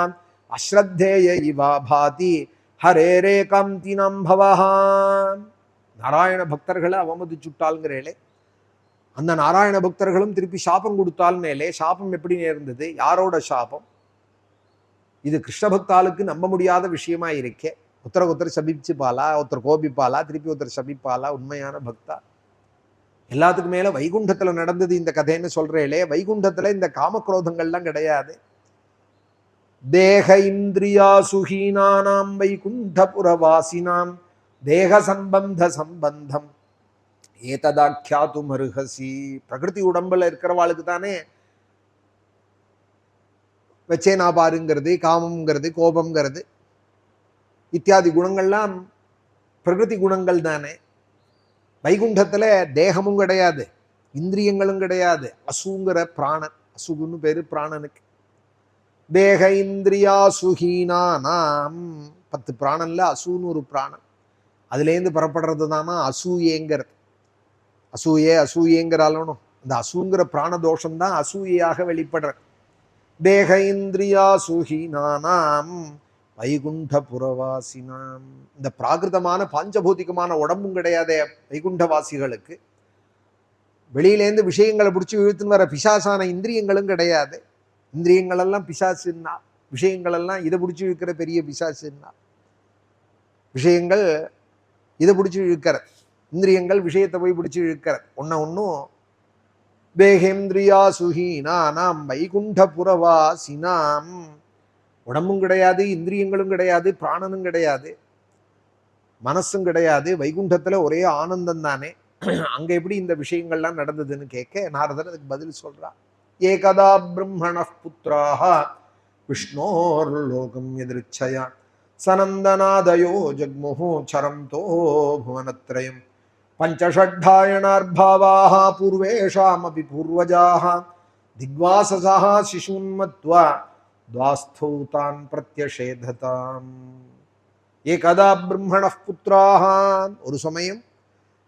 அஸ்ரத்தேய இவா பாதி ஹரேரே கம்தினம் பவஹா. நாராயண பக்தர்களை அவமதிச்சுட்டாள்ங்கிறேளே, அந்த நாராயண பக்தர்களும் திருப்பி சாபம் கொடுத்தாள்னேலே. சாபம் எப்படி நேர்ந்தது, யாரோட சாபம் இது? கிருஷ்ண பக்தாளுக்கு நம்ப முடியாத விஷயமா இருக்கே. ஒருத்தர் சபிச்சுப்பாளா, ஒருத்தர் கோபிப்பாளா, திருப்பி ஒருத்தர் சபிப்பாளா? உண்மையான பக்தா. எல்லாத்துக்கு மேல வைகுண்டத்துல நடந்தது இந்த கதைன்னு சொல்றேளே, வைகுண்டத்துல இந்த காமக்ரோதங்கள்லாம் கிடையாது. தேக இந்திரியா சுகீனானாம் வைகுண்டபுரவாசினாம் தேக சம்பந்த சம்பந்தம் ஏததாக்கியாது மருகசி. பிரகிருதி உடம்புல இருக்கிறவாளுக்கு தானே வச்சேனா பாருங்கிறது, காமம்ங்கிறது, கோபம்ங்கிறது இத்தியாதி குணங்கள்லாம் பிரகிருதி குணங்கள் தானே. வைகுண்டத்துல தேகமும் கிடையாது, இந்திரியங்களும் கிடையாது. அசுங்கிற பிராணன், அசுகுன்னு பேரு பிராணனுக்கு. தேக இந்திரியா சுகீனானாம், 10 பிராணன்ல அசுன்னு ஒரு பிராணன், அதுலேருந்து புறப்படுறது தானா அசூயேங்கிறது. அசூயேங்கிறாலும் அந்த அசூங்கிற பிராண தோஷம்தான் அசூயாக வெளிப்படுறது. தேக இந்திரியா சுகீனானாம் வைகுண்ட புறவாசினாம், இந்த பிராகிருதமான பாஞ்சபூதிகமான உடம்பும் கிடையாதே வைகுண்டவாசிகளுக்கு. வெளியிலேருந்து விஷயங்களை பிடிச்சி இழுத்துன்னு வர பிசாசான இந்திரியங்களும் கிடையாது. இந்திரியங்கள் எல்லாம் பிசாசுன்னா, விஷயங்கள் எல்லாம் இதை பிடிச்சி இழுக்கிற பெரிய பிசாசுன்னா. விஷயங்கள் இதை பிடிச்சி இழுக்கிறது, இந்திரியங்கள் விஷயத்தை போய் பிடிச்சி இழுக்கிறது. ஒன்னும் தேகேந்திரியா சுகீனா நாம் வைகுண்ட புறவாசினாம், உடம்பும் கிடையாது, இந்திரியங்களும் கிடையாது, பிராணனும் கிடையாது, மனசும் கிடையாது. வைகுண்டத்துல ஒரே ஆனந்தம் தானே. அங்க எப்படி இந்த விஷயங்கள்லாம் நடந்ததுன்னு கேட்க நாரதர் அதுக்கு பதில் சொல்றா. ஏகதா பிரம்மண புத்திராஹ விஷ்ணோர் லோகம் எதிர்ச்சயா சனந்தநாதயோ ஜக்முஹு சரம்தோ புவனத்ரயம் பஞ்சஷட்டாயணார்பாவாஹ பூர்வேஷாமபி பூர்வஜாஹ திக்வாசசஹ சிசுன்மத்வா துவாஸ்தௌதான் பிரத்யஷேததாம். ஏகதா பிரம்மண புத்திராஹ, ஒரு சமயம்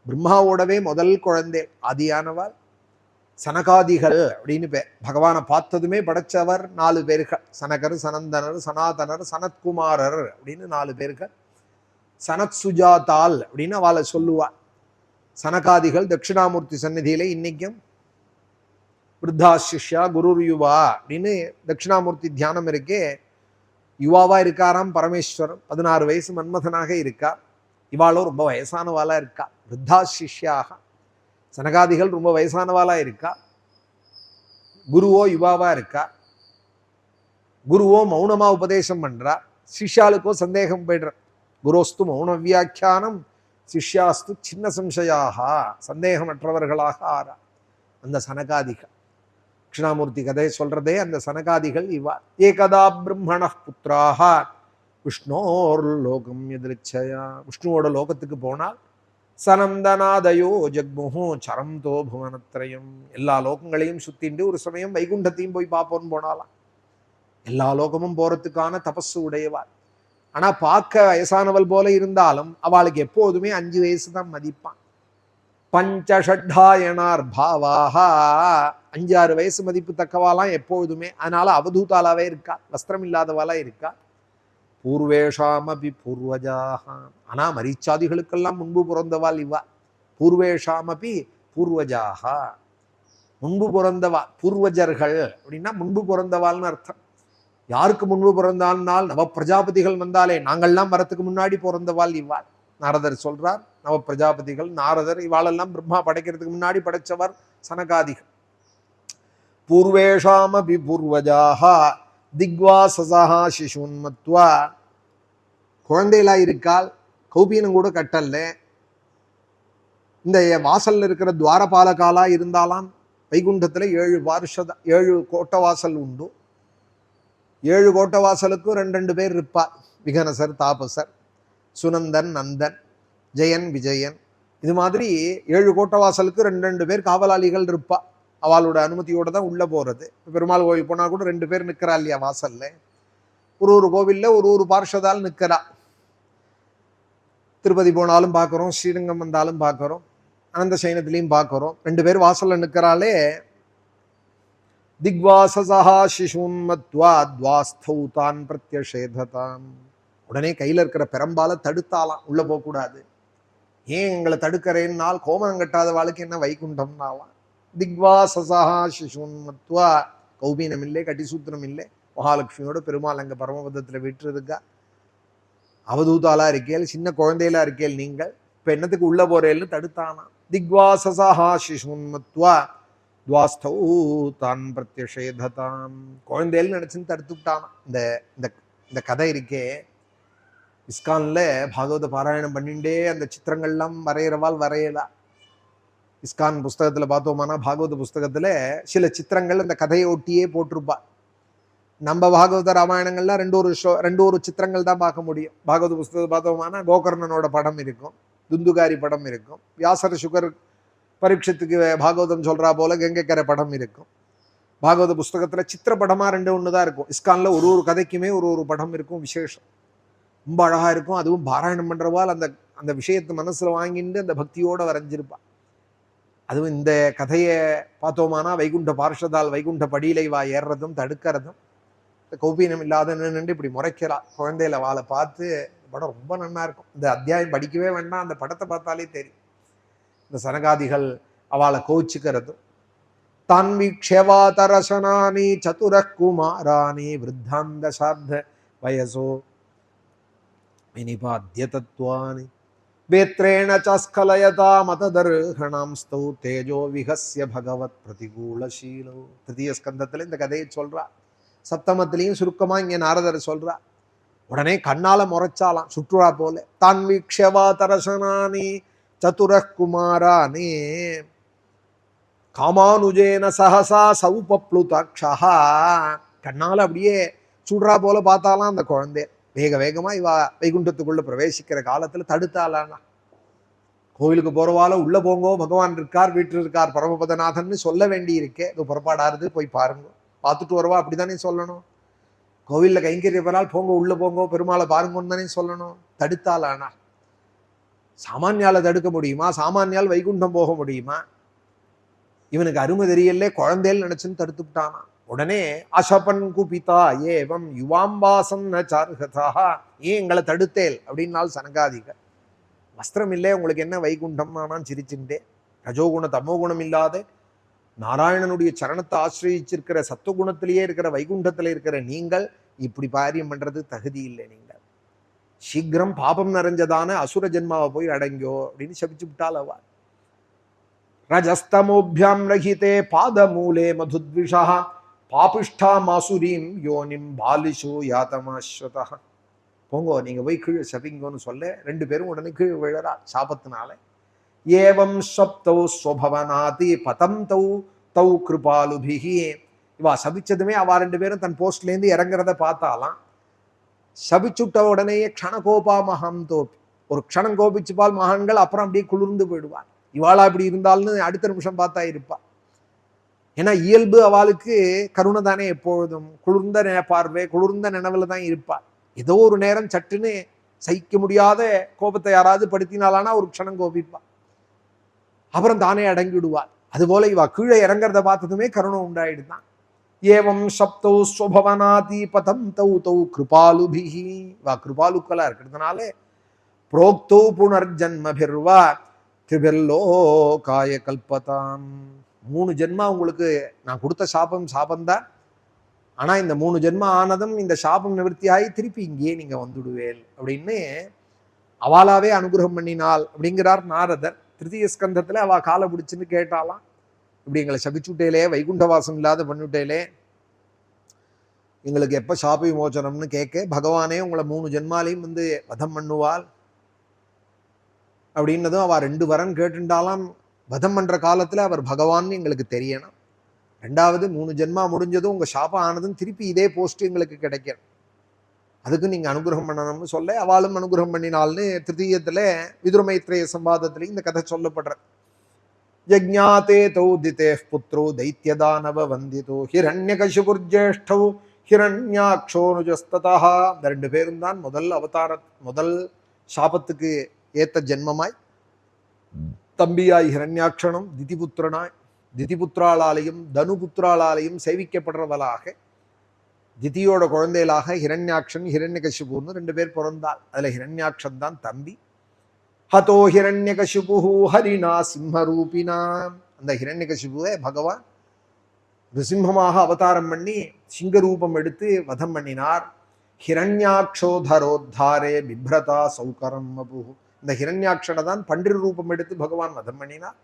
பிரம்மாவோடவே முதல் குழந்தை ஆதியானவர் சனகாதிகள் அப்படின்னு பேர். பகவானை பார்த்ததுமே படைச்சவர் 4 பேர்கள், சனகர், சனந்தனர், சனாதனர், சனத்குமாரர் அப்படின்னு 4 பேர்கள். சனத் சுஜாதால் அப்படின்னு அவளை சொல்லுவா. சனகாதிகள் தட்சிணாமூர்த்தி சந்நிதியில இன்னைக்கும் விருத்தா சிஷ்யா குருர் யுவா அப்படின்னு தட்சிணாமூர்த்தி தியானம் இருக்கே. யுவாவா இருக்காராம் பரமேஸ்வரன், 16 வயசு மன்மதனாக இருக்கா. இவாளோ ரொம்ப வயசானவாளா இருக்கா. விருத்தா சிஷ்யாக, சனகாதிகள் ரொம்ப வயசானவாளா இருக்கா. குருவோ யுவாவா இருக்கா. குருவோ மௌனமா உபதேசம் பண்றா, சிஷ்யாளுக்கோ சந்தேகம் போயிடுற. குரோஸ்து மௌன வியாக்கியானம் சிஷ்யாஸ்து சின்ன சம்சயாக, சந்தேகமற்றவர்களாக ஆறா அந்த சனகாதிகள். தட்சிணாமூர்த்தி கதை சொல்றதே அந்த சனகாதிகள் இவா. ஏகதா பிரம்மண புத்திராஹ விஷ்ணோர் லோகம் எதிர்ச்சயா, விஷ்ணுவோட லோகத்துக்கு போனால் சனந்தநாதயோ ஜக்முஹு சரம்தோ புவனத்ரயம், எல்லா லோகங்களையும் சுத்திண்டு ஒரு சமயம் வைகுண்டத்தையும் போய் பார்ப்போன்னு போனாலாம். எல்லா லோகமும் போறதுக்கான தபஸு உடையவாள். ஆனா பார்க்க வயசானவள் போல இருந்தாலும் அவளுக்கு எப்போதுமே 5 வயசு தான் மதிப்பான். பஞ்சஷட்டாயனார் பாவாக, 5-6 வயசு மதிப்பு தக்கவாலாம் எப்பொழுதுமே. அதனால அவதூதாலாவே இருக்கா, வஸ்திரம் இல்லாதவாளா இருக்கா. பூர்வேஷாமபி பூர்வஜாக, ஆனா மரீச்சாதிகளுக்கெல்லாம் முன்பு பிறந்தவாள் இவா. பூர்வேஷாமபி பூர்வஜாக, முன்பு பிறந்தவா. பூர்வஜர்கள் அப்படின்னா முன்பு பிறந்தவாள்னு அர்த்தம். யாருக்கு முன்பு பிறந்தால் நவ பிரஜாபதிகள் வந்தாலே நாங்கள்லாம் வரத்துக்கு முன்னாடி பிறந்தவாள் இவ்வாள். நாரதர் சொல்றார், நவ பிரஜாபதிகள் நாரதர் இவாளெல்லாம் பிரம்மா படைக்கிறதுக்கு முன்னாடி படைச்சவர் சனகாதிகள். பூர்வேஷாமபி பூர்வஜாக திக்வாசசா சிசுன்மத்வா, குழந்தைகளா இருக்கால், கௌபீனம் கூட கட்டல்ல, இந்த வாசல்ல இருக்கிற துவாரபாலகாலா இருந்தாலாம் வைகுண்டத்துல 7 கோட்ட வாசல் உண்டு. 7 கோட்ட வாசலுக்கும் 2 பேர் இருப்பா. விகனசர், தாபசர், சுனந்தன், நந்தன், ஜெயன், விஜயன். இது மாதிரி 7 கோட்ட வாசலுக்கு 2 பேர் காவலாளிகள் இருப்பா. அவளோட அனுமதியோட தான் உள்ள போறது. பெருமாள் கோவில் போனா கூட 2 பேர் நிக்கிறா இல்லையா வாசல்ல. ஒரு கோவில்ல ஒரு பார்ஷதால் நிக்கிறா. திருப்பதி போனாலும் பார்க்குறோம், ஸ்ரீரங்கம் வந்தாலும் பார்க்குறோம், அனந்த சைனத்திலையும் பார்க்குறோம். 2 பேர் வாசல்ல நிற்கிறாலே. திக்வாசசா சிசுன்மத்வா துவாஸ்தௌதான் பிரத்யஷேததாம். உடனே கையில இருக்கிற பெரம்பால தடுத்தாலாம், உள்ள போகக்கூடாது. ஏன் எங்களை தடுக்கிறேன்னால் கோமனம் கட்டாத வாழ்க்கை என்ன வைகுண்டம்னாலாம். திக்வாசசா சிசுன்மத்வா. கௌபீனம் இல்லை, கட்டிசூத்திரம் இல்லை. மகாலட்சுமியோட பெருமாள் அங்க பரமபதத்துல விட்டுருக்கா. அவதூதாலா இருக்கேள், சின்ன குழந்தையிலா இருக்கேள் நீங்கள், இப்ப என்னத்துக்கு உள்ள போறேன்னு தடுத்தானா. திக்வாசசா சிசுன்மத்வா துவாஸ்தௌ தான் பிரத்யஷேததாம். குழந்தைன்னு நினைச்சுன்னு தடுத்துட்டானா. இந்த கதை இருக்கே, இஸ்கான்ல பாகவத பாராயணம் பண்ணிண்டே அந்த சித்திரங்கள்லாம் வரைகிறவால் வரையலாம். இஸ்கான் புஸ்தகத்துல பார்த்தோம்னா பாகவத புஸ்தகத்துல சில சித்திரங்கள் அந்த கதையை ஒட்டியே போட்டிருப்பா. நம்ம பாகவத ராமாயணங்கள்லாம் ரெண்டு ஒரு சித்திரங்கள் தான் பார்க்க முடியும். பாகவத புஸ்தகத்தை பார்த்தோம்னா கோகர்ணனோட படம் இருக்கும், துந்துகாரி படம் இருக்கும், வியாசர் சுகர் பரீட்சத்துக்கு பாகவதம் சொல்றா போல கங்கைக்கரை படம் இருக்கும். பாகவத புஸ்தகத்துல சித்திர படமா 2 தான் இருக்கும். இஸ்கான்ல ஒரு கதைக்குமே ஒரு படம் இருக்கும். விசேஷம் ரொம்ப அழகா இருக்கும். அதுவும் பாராயணம் பண்றவால் அந்த விஷயத்தை மனசுல வாங்கிட்டு அந்த பக்தியோட வரைஞ்சிருப்பா. அதுவும் இந்த கதையை பார்த்தோமானா வைகுண்ட பார்ஷதால் வைகுண்ட படியிலை வா ஏறுறதும் தடுக்கிறதும், இந்த கௌபீனம் இல்லாத நின்று இப்படி முறைக்கிறா குழந்தையில வாழை பார்த்து. படம் ரொம்ப நல்லா இருக்கும். இந்த அத்தியாயம் படிக்கவே வேண்டாம், அந்த படத்தை பார்த்தாலே தெரியும். இந்த சனகாதிகள் அவளை கோச்சிக்கிறதும். தான் வீக்ஷவாதரசனானி சதுரகுமாராணி விருத்தாந்த சார்த்த வயசோ வினிபாத்திய தத்துவானி வேத்ரேண சாஸ்கலயதா மததர்ஹணாம் ஸ்தௌ தேஜோ விஹஸ்ய பகவத் பிரதிகூலசீலோ. திருத்தீய ஸ்கந்தத்துல இந்த கதையை சொல்றா. சப்தமத்திலையும் சுருக்கமா இங்க நாரதர் சொல்றா. உடனே கண்ணால முறைச்சாலாம் சுற்றுலா போல. தான் வீக்ஷவா தரசனானி சதுரகுமாரானி காமானுஜேன சஹசா சௌபப்ளுதாக்ஷா. கண்ணால அப்படியே சுடுறா போல பார்த்தாலாம் அந்த குழந்தை. வேகமா இவ வைகுண்டத்துக்குள்ள பிரவேசிக்கிற காலத்துல தடுத்தாளானா. கோவிலுக்கு போறவால உள்ள போங்கோ, பகவான் இருக்கார், வீட்டில் இருக்கார் பரமபதநாதன் சொல்ல வேண்டி இருக்கே. இது புறப்பாடாருது, போய் பாருங்க, பார்த்துட்டு வருவா, அப்படித்தானே சொல்லணும். கோவில்ல கைங்கரியப்பரால் போங்க, உள்ள போங்கோ, பெருமாளை பாருங்கன்னு தானே சொல்லணும். தடுத்தாளானா. சாமானியால தடுக்க முடியுமா? சாமானியால் வைகுண்டம் போக முடியுமா? இவனுக்கு அருமை தெரியல, குழந்தைகள் நினைச்சுன்னு தடுத்துட்டானா. உடனே அசபன் குபிதா ஏவம் யுவாம்பாசம் ந சார்கதா. ஏன் எங்களை தடுத்தேல் அப்படின்னால் சனகாதிகள். வஸ்திரம் இல்லை, உங்களுக்கு என்ன வைகுண்டம்? நான் சிரிச்சுட்டே. ரஜோகுண தமோகுணம் இல்லாத நாராயணனுடைய சரணத்தை ஆசிரியிச்சிருக்கிற சத்துவகுணத்திலேயே இருக்கிற வைகுண்டத்துல இருக்கிற நீங்கள் இப்படி பாரியம் பண்றது தகுதி இல்லை. நீங்கள் சீக்கிரம் பாபம் நிறைஞ்சதான அசுர ஜென்மாவை போய் அடங்கியோ அப்படின்னு சபிச்சு விட்டால் அவ. ரஜஸ்தமோபியாம் ரஹிதே பாதமூலே மதுத்விஷா பாபிஷ்டா மாசுரீம் யோனிம் பாலிஷோ யாதமாஸ்வதா. போங்கோ, நீங்க போய் கீழே சபிங்கோன்னு சொல்ல 2 பேரும் உடனே கீழே விழறா சாபத்தினால. ஏவம் சப்தௌ ஸ்வபவனாதி பதம் தௌ தௌ கிருபாலுபிஹி. இவா சபிச்சதுமே அவ 2 பேரும் தன் போஸ்ட்லேருந்து இறங்குறத பார்த்தாலாம். சபிச்சுட்ட உடனேயே க்ஷணகோபா மகம் தோப்பி. ஒரு க்ஷணம் கோபிச்சுப்பால் மகான்கள், அப்புறம் அப்படியே குளிர்ந்து போயிடுவாள். இவாளா இப்படி இருந்தால்னு அடுத்த நிமிஷம் பார்த்தா இருப்பா. ஏன்னா இயல்பு அவளுக்கு கருணை தானே, எப்பொழுதும் குளிர்ந்த பார்வை, குளிர்ந்த நினைவுல தான் இருப்பாள். ஏதோ ஒரு நேரம் சட்டுன்னு சகிக்க முடியாத கோபத்தை யாராவது படுத்தினாலானா ஒரு க்ஷணம் கோபிப்பா, அப்புறம் தானே அடங்கிடுவாள். அதுபோல இவா கீழே இறங்குறத பார்த்ததுமே கருணை உண்டாயிடுதான். ஏவம் சப்தௌ ஸ்வபவனாதி பதம் தௌ தௌ கிருபாலுபிஹி. இவா கிருபாலுக்களா இருக்கிறதுனால புரோக்தௌ புனர்ஜன்மபிர்வா திரிபிர்லோகாய கல்பதாம். 3 ஜென்மா உங்களுக்கு நான் கொடுத்த சாபம்தான். ஆனா இந்த 3 ஜென்மா ஆனதும் இந்த சாபம் நிவர்த்தியாகி திருப்பி இங்கேயே நீங்க வந்துடுவேல் அப்படின்னு அவளாவே அனுகிரகம் பண்ணினாள் அப்படிங்கிறார் நாரதர். திருத்தீய ஸ்கந்தத்துல அவ காலை பிடிச்சுன்னு கேட்டாலாம், இப்படி எங்களை சபிச்சுட்டேலே, வைகுண்டவாசம் இல்லாத பண்ணிவிட்டேலே, எங்களுக்கு எப்ப சாப விமோச்சனம்னு கேட்க, பகவானே உங்களை 3 ஜென்மாலையும் வதம் பண்ணுவாள் அப்படின்னதும் அவ 2 வரம் கேட்டுண்டாலாம். வதம் பண்ற காலத்துல அவர் பகவான் எங்களுக்கு தெரியணும். 2வது 3 ஜென்மா முடிஞ்சதும் உங்க சாபம் ஆனதும் திருப்பி இதே போஸ்ட் எங்களுக்கு கிடைக்கும், அதுக்கு நீங்க அனுகிரகம் பண்ணணும்னு சொல்ல அவளும் அனுகிரகம் பண்ணினால்னு திருத்தீயத்துல விதுரமைத்ரேய சம்பாதத்துல இந்த கதை சொல்லப்படுற. யஜ்ஞாதே தௌதிதே புத்ரோ தைத்யதானவ வந்திதோ ஹிரண்யகசிபுர்ஜேஷ்டோ ஹிரண்யாக்ஷோனுஜஸ்ததா. இந்த 2 பேரும் தான் முதல் சாபத்துக்கு ஏத்த ஜென்மமாய் தம்பியாய் ஹிரண்யாட்சனும் திதிபுத்திராளாலையும் தனுபுத்திராளாலையும் சேவிக்கப்படுறவளாக திதியோட குழந்தைகளாக ஹிரண்யாட்சன் ஹிரண்யகசிபுன்னு 2 பேர் பிறந்தாள். அதுல ஹிரண்யாட்சன் தான் தம்பி. ஹதோ ஹிரண்யகசிபு ஹரிணா சிம்மரூபினா. அந்த ஹிரண்யகசிபுவை பகவான் நிருசிம்மமாக அவதாரம் பண்ணி சிங்கரூபம் எடுத்து வதம் பண்ணினார். ஹிரண்யாட்சோதரோத்தாரே பிப்ரதா சௌகரம் மபு. இந்த ஹிரண்யாட்சனை தான் பன்றிரு ரூபம் எடுத்து பகவான் வதம் பண்ணினார்.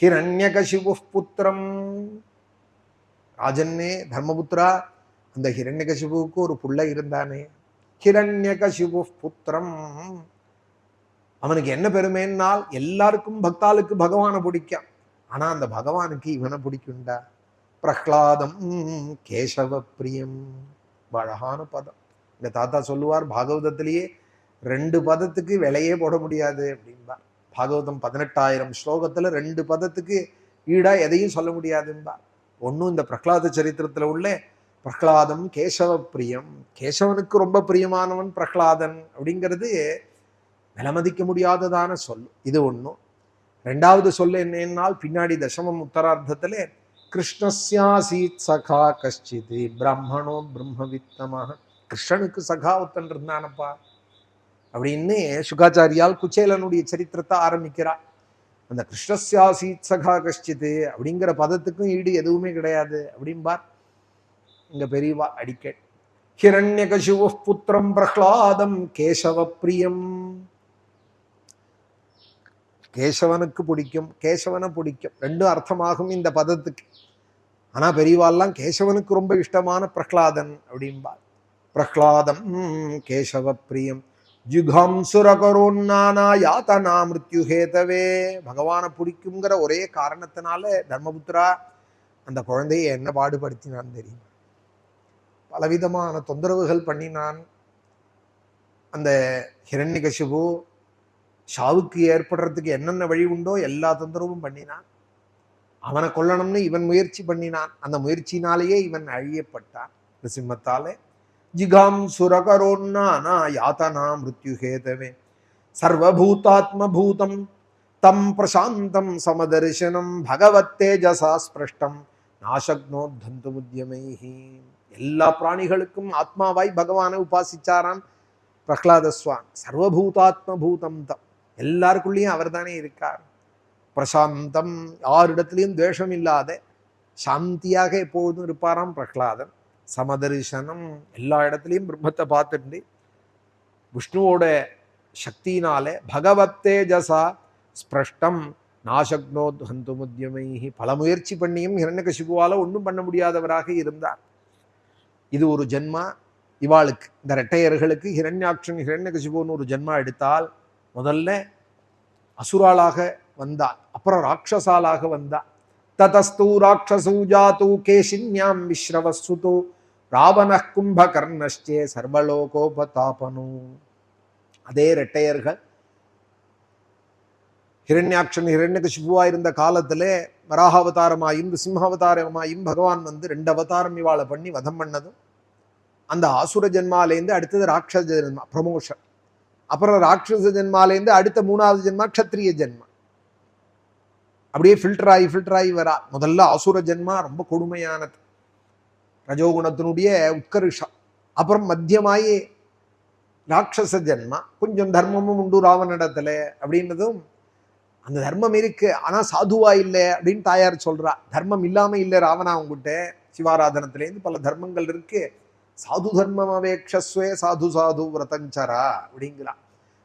ஹிரண்யகசிபு புத்திரம். ராஜன்னே தர்மபுத்திரா, அந்த ஹிரண்யகசிபுவுக்கு ஒரு புள்ள இருந்தானே, ஹிரண்யகசிபு புத்திரம். அவனுக்கு என்ன பெருமைன்னால் எல்லாருக்கும் பக்தாளுக்கு பகவானை பிடிக்கும், ஆனா அந்த பகவானுக்கு இவனை பிடிக்குண்டா. பிரஹ்லாதம் கேசவ பிரியம். அழகான பதம். இந்த தாத்தா சொல்லுவார், பாகவதத்திலேயே 2 பதத்துக்கு விலையே போட முடியாது அப்படின்பா. பாகவதம் 18,000 ஸ்லோகத்துல 2 பதத்துக்கு ஈடா எதையும் சொல்ல முடியாதுன்பா. ஒன்னும் இந்த பிரஹ்லாத சரித்திரத்துல உள்ள பிரஹ்லாதம் கேசவ பிரியம், கேசவனுக்கு ரொம்ப பிரியமானவன் பிரஹ்லாதன் அப்படிங்கிறது விலமதிக்க முடியாததான சொல். இது ஒன்றும். 2வது சொல்ல என்னன்னால் பின்னாடி தசமம் உத்தரார்த்தத்திலே கிருஷ்ணஸ்யாசீத் சகா கஷ்டித் பிராமணோ பிரம்மவித்தமாக. கிருஷ்ணனுக்கு சகா ஒத்தன் இருந்தானப்பா அப்படின்னு சுகாச்சாரியால் குச்சேலனுடைய சரித்திரத்தை ஆரம்பிக்கிறார். அந்த கிருஷ்ணஸ்யாசீத் சகா கஷ்டித் அப்படிங்கிற பதத்துக்கும் ஈடு எதுவுமே கிடையாது அப்படின்பார் இங்க பெரியவா அடிக்கடி. ஹிரண்யகசிபு புத்திரம் பிரஹ்லாதம் கேசவ பிரியம். கேசவனுக்கு பிடிக்கும், கேசவனை பிடிக்கும், 2 அர்த்தமாகும் இந்த பதத்துக்கு. ஆனா பெரியவாள்லாம் கேசவனுக்கு ரொம்ப இஷ்டமான பிரஹ்லாதன் அப்படின்பார். பிரஹ்லாதம் கேசவ பிரியம் ஜுகாம் சுரகரோன்னானா யாத்தனா மிருத்யுஹேதவே. பகவானை பிடிக்குங்கிற ஒரே காரணத்தினால தர்மபுத்திரா அந்த குழந்தையை என்ன பாடுபடுத்தினான் தெரியும். பலவிதமான தொந்தரவுகள் பண்ணினான். அந்த ஹிரண்யகசிபு ஷாவுக்கு ஏற்படுறதுக்கு என்னென்ன வழி உண்டோ எல்லா தொந்தரவும் பண்ணினான். அவனை கொல்லணும்னு இவன் முயற்சி பண்ணினான். அந்த முயற்சினாலேயே இவன் அழியப்பட்டான் நிருசிம்மத்தாலே. ஜிகாம் சுரகரோன்னானா யாத்தனா மிருத்யுஹேதவே சர்வபூதாத்ம பூதம் தம் பிரசாந்தம் சமதர்சனம் பகவத் தேஜசா ஸ்பிருஷ்டம் நாசக்னோத்தந்து உத்யமைஹி. எல்லா பிராணிகளுக்கும் ஆத்மாவாய் பகவானை உபாசிச்சாராம் பிரஹ்லாதஸ்வான். சர்வபூதாத்ம பூதம் தம், எல்லாருக்குள்ளேயும் அவர் தானே இருக்கார். பிரசாந்தம், யாரிடத்திலையும் துவேஷம் இல்லாத சாந்தியாக எப்பொழுதும் இருப்பாராம் பிரஹ்லாதன். சமதர்சனம், எல்லா இடத்துலையும் பிரம்மத்தை பார்த்துட்டு விஷ்ணுவோட சக்தியினாலே பகவத் தேஜசா ஸ்பிருஷ்டம் நாசக்னோத் ஹந்துமுத்யமைஹி. பல முயற்சி பண்ணியும் ஹிரண்யகசிபுவால ஒன்றும் பண்ண முடியாதவராக இருந்தார். இது ஒரு ஜென்மா இவாளுக்கு, இந்த இரட்டையர்களுக்கு. ஹிரண்யாட்சன் ஹிரண்யகசிபுன்னு ஒரு ஜென்மா எடுத்தால் முதல்ல அசுராளாக வந்தாள், அப்புறம் ராட்சசாலாக வந்தாள். ததஸ்து ராட்சசூ ஜாது கேஷின்யாம் விஸ்ரவஸ்சுது ராவண கும்பகர்ணஸ்சே சர்வலோகோபதாபனு. அதே இரட்டையர்கள் ஹிரண்யாட்சன் ஹிரண்யகசிபுவா இருந்த காலத்திலே வராகாவதாரமாயும் சிம்ஹாவதாரமாயும் பகவான் வந்து 2 அவதாரம் இவாளை பண்ணி வதம் பண்ணதும் அந்த ஆசுர ஜென்மாலேருந்து அடுத்தது ராட்சச ஜென்மா ப்ரமோஷன், அப்புறம் ராட்சச ஜென்மாலேருந்து அடுத்த 3வது ஜென்மா க்ஷத்ரிய ஜென்மா. அப்படியே ஃபில்டர் ஆகி வரா. முதல்ல ஆசுர ஜென்மா ரொம்ப கொடுமையானது, ரஜோகுணத்தினுடைய உத்கர்ஷம். அப்புறம் மத்தியமாயி ராட்சச ஜென்மா, கொஞ்சம் தர்மமும் உண்டு ராவனிடத்துல அப்படின்றதும். அந்த தர்மம் இருக்கு, ஆனா சாதுவா இல்லை அப்படின்னு தாயார் சொல்றா. தர்மம் இல்லாம இல்லை ராவணா உங்ககிட்ட. சிவாராதனத்திலேருந்து பல தர்மங்கள் இருக்கு. சாது தர்மம் அவேக்ஷஸ்வே சாது சாது விரதஞ்சரா அப்படிங்கிறா.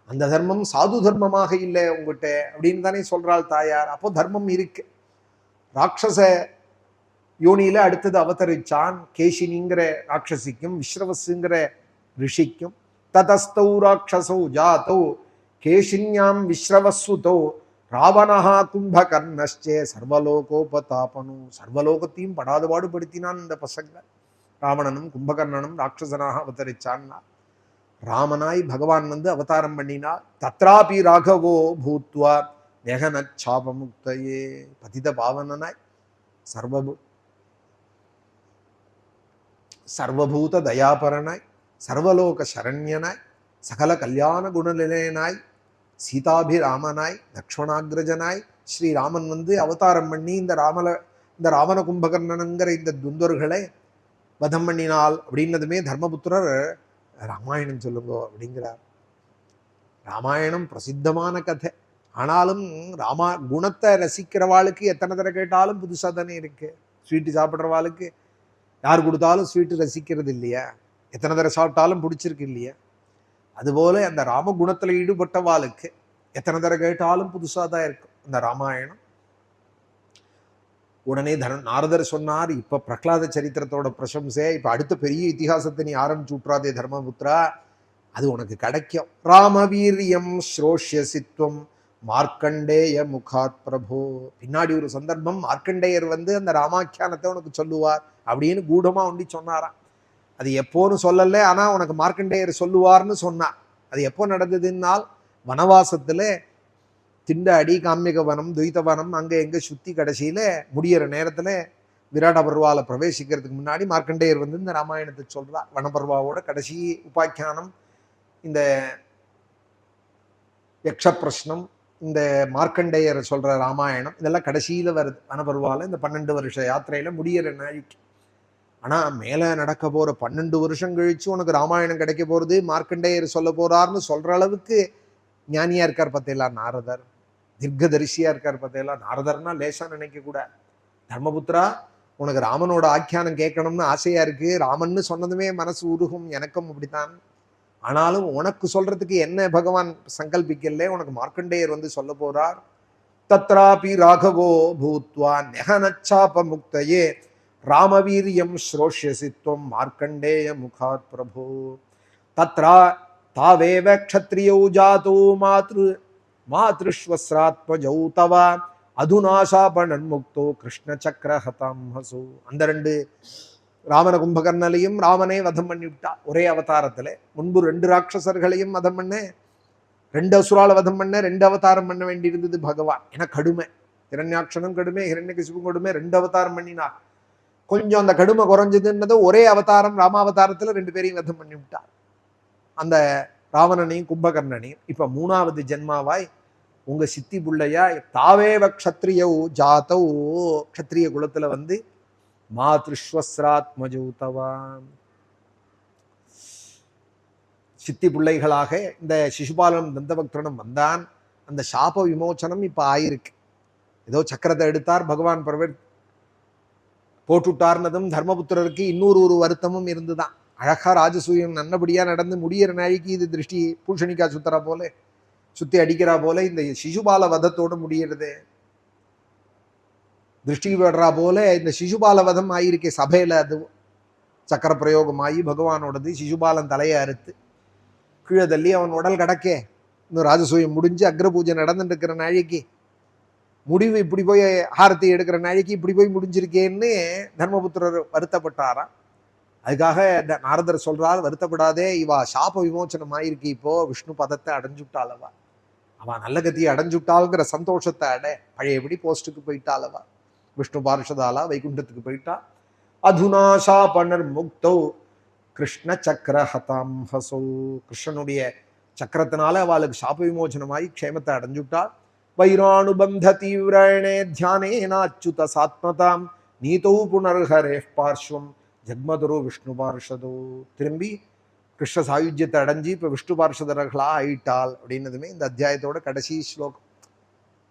அந்த தர்மம் சாது தர்மமாக இல்லை உங்ககிட்ட அப்படின்னு தானே சொல்றாள் தாயார். அப்போ தர்மம் இருக்கு. ராட்சச யோனியில அடுத்தது அவதரிச்சான் கேஷினிங்கிற ராட்சசிக்கும் விஸ்ரவசுங்கிற ரிஷிக்கும். ததஸ்தௌ ராட்சசௌ ஜாதௌ கேஷின்யாம் விஸ்ரவஸ்வதோ ராவணஹா கும்பகர்ணஸ்சே சர்வலோகோபதாபனு. சர்வலோகத்தையும் படாத பாடுபடுத்தினான் இந்த பசங்க. ராவணனும் கும்பகர்ணனும் ராட்சசனாக அவதரிச்சான்னா ராமனாய் பகவான் வந்து அவதாரம் பண்ணினார். தத்ராபி ராகவோ பூத்வா நெகனச்சாபமுக்தையே. பதித பாவனனாய் சர்வபூத தயாபரனாய் சர்வலோக சரண்யனாய் சகல கல்யாண குணநிலையனாய் சீதாபிராமனாய் லக்ஷ்மணாகிரஜனாய் ஸ்ரீராமன் வந்து அவதாரம் பண்ணி இந்த ராவண கும்பகர்ணனுங்கிற இந்த துந்தர்களை வதம் பண்ணினால் அப்படின்னதுமே தர்மபுத்திரர் ராமாயணம் சொல்லுங்க அப்படிங்கிறார். ராமாயணம் பிரசித்தமான கதை. ஆனாலும் குணத்தை ரசிக்கிறவாளுக்கு எத்தனை தடவை கேட்டாலும் புதுசாக தானே இருக்கு. ஸ்வீட்டு சாப்பிட்றவாளுக்கு யார் கொடுத்தாலும் ஸ்வீட்டு ரசிக்கிறது இல்லையா? எத்தனை தடவை சாப்பிட்டாலும் பிடிச்சிருக்கு இல்லையா? அதுபோல அந்த ராமகுணத்தில் ஈடுபட்டவாளுக்கு எத்தனை தடவை கேட்டாலும் புதுசாக தான் இருக்கும் அந்த ராமாயணம். உடனே நாரதர் சொன்னார், இப்ப பிரகலாத சரித்திரத்தோட பிரசம்சை, இப்ப அடுத்த பெரிய இத்திஹாசத்தை நீ ஆரம்பிச்சு விட்றாதே தர்மபுத்திரா, அது உனக்கு கிடைக்கும். ராமவீரியம் ஸ்ரோஷ்யசித்வம் மார்க்கண்டேய முகாத் பிரபோ. பின்னாடி ஒரு சந்தர்ப்பம் மார்க்கண்டேயர் வந்து அந்த ராமாக்கியானத்தை உனக்கு சொல்லுவார் அப்படின்னு கூடமா ஒண்டி சொன்னாராம். அது எப்போன்னு சொல்லல, ஆனா உனக்கு மார்க்கண்டேயர் சொல்லுவார்னு சொன்னார். அது எப்போ நடந்ததுன்னால் வனவாசத்துல திண்டாடி காமிக வனம் துவைத்த வனம் அங்கே எங்கே சுற்றி கடைசியில் முடிகிற நேரத்தில் விராட பர்வாவில் பிரவேசிக்கிறதுக்கு முன்னாடி மார்க்கண்டேயர் வந்து இந்த ராமாயணத்தை சொல்கிறார். வனபர்வாவோட கடைசி உபாக்கியானம் இந்த யக்ஷ பிரஷ்னம், இந்த மார்க்கண்டேயர் சொல்கிற ராமாயணம் இதெல்லாம் கடைசியில் வருது வனபர்வாவில். இந்த 12 வருஷ யாத்திரையில் முடிகிற நாளைக்கு. ஆனால் மேலே நடக்க போகிற 12 வருஷம் கழிச்சு உனக்கு ராமாயணம் கிடைக்க போகிறது, மார்க்கண்டேயர் சொல்ல போகிறார்னு சொல்கிற அளவுக்கு ஞானியாக இருக்கார் பார்த்தீங்களா நாரதர். தீர்க்கதரிசியா இருக்கார் பார்த்தீங்களா நாரதர்னா லேசா நினைக்க கூட. தர்மபுத்திரா, உனக்கு ராமனோட ஆக்கியானம் கேட்கணும்னு ஆசையா இருக்கு. ராமன்னு சொன்னதுமே மனசு உருகும், எனக்கும் அப்படித்தான். ஆனாலும் உனக்கு சொல்றதுக்கு என்ன பகவான் சங்கல்பிக்கல, உனக்கு மார்க்கண்டேயர் வந்து சொல்ல போறார். தத்ராபி ராகவோ பூத்வா நெகனச்சாப முக்தையே ராமவீரியம் ஸ்ரோஷ்யசித்வம் மார்க்கண்டேய முகாத் பிரபு. தத்ரா தாவேவ க்ஷத்ரியௌ ஜாதோ மாத்ருஷ்வஸ்ராத்மஜௌ தவ அதுநாசாபணன் முக்தோ கிருஷ்ண சக்கரஹதாம் ஹசு. அந்த 2 ராவண கும்பகர்ணனையும் ராமனே வதம் பண்ணி விட்டா ஒரே அவதாரத்துல. முன்பு 2 ராட்சசர்களையும் வதம் பண்ண, 2 அசுரால வதம் பண்ண, 2 அவதாரம் பண்ண வேண்டியிருந்தது பகவான். ஏன்னா கடுமை, ஹிரண்யாட்சனும் கடுமை, ஹிரண்யகசிபும் கடுமை, 2 அவதாரம் பண்ணினார். கொஞ்சம் அந்த கடுமை குறைஞ்சதுன்னது ஒரே அவதாரம் ராமாவதாரத்துல 2 பேரையும் வதம் பண்ணி விட்டார், அந்த ராவணனையும் கும்பகர்ணனையும். இப்ப 3வது ஜென்மாவாய் உங்க சித்தி புள்ளையா தாவேவ க்ஷத்ரியௌ ஜாதௌ, க்ஷத்ரிய குலத்துல வந்து மாத்ருஷ்வஸ்ராத்மஜௌதவான் சித்தி பிள்ளைகளாக இந்த சிசுபாலனும் தந்தபக்தனும் வந்தான். அந்த சாப விமோச்சனம் இப்ப ஆயிருக்கு. ஏதோ சக்கரத்தை எடுத்தார் பகவான் போட்டுட்டார்னதும் தர்மபுத்திரருக்கு இன்னொரு வருத்தமும் இருந்துதான். அழகா ராஜசூயம் நல்லபடியா நடந்து முடிகிற நாளைக்கு இது திருஷ்டி பூஷணிக்கா சுத்தரா போல சுத்தி அடிக்கிறா போல இந்த சிசுபால வதத்தோடு முடிகிறது. திருஷ்டி விடுறா போல இந்த சிசுபால வதம் ஆயிருக்கே சபையில. அது சக்கர பிரயோகம் ஆகி பகவானோடது சிசுபாலன் தலையை அறுத்து கீழே தள்ளி அவன் உடல் கடக்கே. இன்னும் ராஜசூயம் முடிஞ்சு அக்ர பூஜை நடந்துட்டு இருக்கிற நாளைக்கு முடிவு இப்படி போய் ஆரத்தி எடுக்கிற நாளைக்கு இப்படி போய் முடிஞ்சிருக்கேன்னு தர்மபுத்திரர் வருத்தப்பட்டாராம். அதுக்காக நாரதர் சொல்றார், வருத்தப்படாதே, இவா சாப விமோச்சனம் ஆயிருக்கு, இப்போ விஷ்ணு பதத்தை அடைஞ்சுட்டாளவா, அவன் நல்ல கத்தியை அடைஞ்சுட்டாளுங்கிற சந்தோஷத்தை பழையபடி போஸ்டுக்கு போயிட்டாளவா, விஷ்ணு பார்ஷதாலா வைகுண்டத்துக்கு போயிட்டா. அதுனா சாபனர் முக்தோ கிருஷ்ண சக்கர ஹதாம் ஹசோ, கிருஷ்ணனுடைய சக்கரத்தினால அவளுக்கு சாப விமோச்சனமாயி க்ஷேமத்தை அடைஞ்சுட்டாள். வைராணுபந்த தீவிரணே தியானேனாச்சுத சாத்மதாம் நீதோ புனர்ஹரே பார்ஸ்வம் ஜக்மதுரு விஷ்ணு பார்ஷதோ. திரும்பி கிருஷ்ண சாயுஜ்யத்தை அடைஞ்சி இப்போ விஷ்ணு பார்ஷதர்களா ஆயிட்டாள் அப்படின்னதுமே இந்த அத்தியாயத்தோட கடைசி ஸ்லோகம்.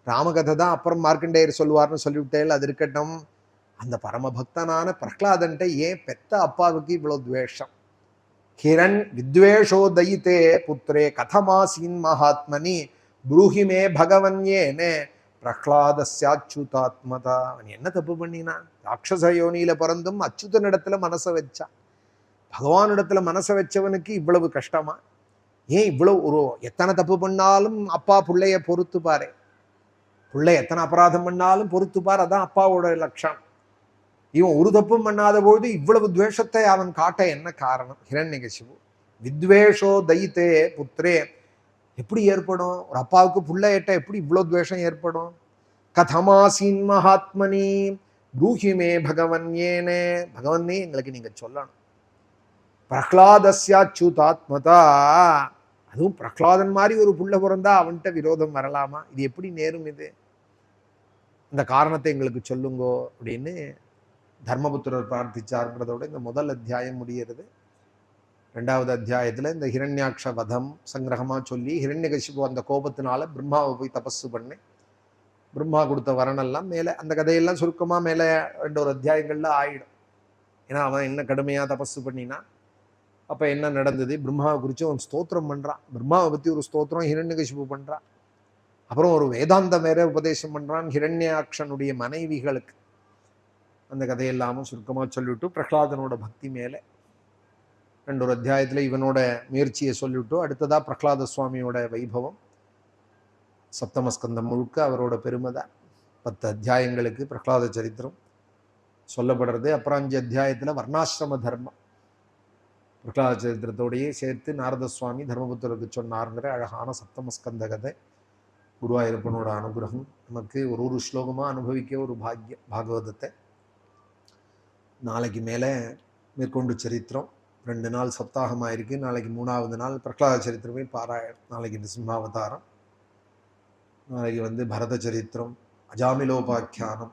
ராமகதை தான் அப்புறம் மார்க்கண்டேயர் சொல்லுவார்னு சொல்லிவிட்டேன், அது இருக்கட்டும். அந்த பரமபக்தனான பிரகலாதன்ட்ட ஏன் பெத்த அப்பாவுக்கு இவ்வளவு துவேஷம்? ஹிரண் வித்வேஷோ தயித்தே புத்திரே கதமாசீன் மகாத்மனி புரூஹிமே பகவன்யேனே பிரஹ்லாதஸ்யாச்சுதாத்மதா. அவன் என்ன தப்பு பண்ணினான்? ராட்சச யோனியில பிறந்தும் அச்சுதனிடத்துல மனசை வச்சான். பகவானிடத்துல மனசை வச்சவனுக்கு இவ்வளவு கஷ்டமா? ஏன் இவ்வளவு ஒரு எத்தனை தப்பு பண்ணாலும் அப்பா பிள்ளைய பொறுத்துப்பாரு, பிள்ளை எத்தனை அபராதம் பண்ணாலும் பொறுத்துப்பார், அதான் அப்பாவோட லட்சணம். இவன் ஒரு தப்பும் பண்ணாத பொழுது இவ்வளவு துவேஷத்தை அவன் காட்ட என்ன காரணம்? ஹிரண்யகசிபு வித்வேஷோ தைத்தே புத்திரே எப்படி ஏற்படும்? ஒரு அப்பாவுக்கு பிள்ளையிட்ட எப்படி இவ்வளவு துவேஷம் ஏற்படும்? கதமாசீன் மகாத்மனி ப்ரூஹிமே பகவன்யேனே, பகவன்னே எங்களுக்கு நீங்க சொல்லணும். பிரஹ்லாதஸ்யாச்சுதாத்மதா, அதுவும் பிரஹ்லாதன் மாதிரி ஒரு புள்ள பிறந்தா அவன்கிட்ட விரோதம் வரலாமா? இது எப்படி நேரும்? இது இந்த காரணத்தை எங்களுக்கு சொல்லுங்கோ அப்படின்னு தர்மபுத்திரர் பிரார்த்திச்சார்ன்றதோட இந்த முதல் அத்தியாயம் முடிகிறது. 2வது அத்தியாயத்துல இந்த ஹிரண்யாக்ஷ வதம் சங்கிரகமா சொல்லி, ஹிரண்யகசிபு அந்த கோபத்தினால பிரம்மாவை போய் தபஸு பண்ணி பிரம்மா கொடுத்த வரனெல்லாம் மேலே அந்த கதையெல்லாம் சுருக்கமா மேலே 2 அத்தியாயங்கள்ல ஆயிடும். ஏன்னா அவன் என்ன கடுமையா தபஸு பண்ணினா, அப்ப என்ன நடந்தது, பிரம்மாவை குறித்து அவன் ஸ்தோத்திரம் பண்றான், பிரம்மாவை பத்தி ஒரு ஸ்தோத்திரம் ஹிரண்யகசிபு பண்றான். அப்புறம் ஒரு வேதாந்தம் வேற உபதேசம் பண்றான் ஹிரண்யாக்ஷனுடைய மனைவிகளுக்கு. அந்த கதையெல்லாமும் சுருக்கமா சொல்லிவிட்டு பிரஹ்லாதனோட பக்தி மேலே 2 அத்தியாயத்துல இவனோட முயற்சியை சொல்லிவிட்டு, அடுத்ததா பிரஹ்லாத சுவாமியோட வைபவம் சப்தமஸ்கந்தம் முழுக்க அவரோட பெருமை தான். 10 அத்தியாயங்களுக்கு பிரஹ்லாத சரித்திரம் சொல்லப்படுறது. அப்புறம் 5 அத்தியாயத்துல வர்ணாசிரம தர்மம் பிரகலாத சரித்திரத்தோடையே சேர்த்து நாரத சுவாமி தர்மபுத்திரருக்கு சொன்னார்ங்கிற அழகான சப்தமஸ்கந்த கதை. குருவாயூரப்பனோட அனுகிரகம் நமக்கு ஒரு ஸ்லோகமா அனுபவிக்க ஒரு பாக்கியம். பாகவதத்தை நாளைக்கு மேலே மேற்கொண்டு சரித்திரம் 2 நாள் சப்தாகமாக இருக்கு. நாளைக்கு 3வது நாள் பிரகலாத சரித்திரமே பாராயணம். நாளைக்கு நிருசிம்மாவதாரம், நாளைக்கு பரத சரித்திரம், அஜாமிலோபாக்கியானம்,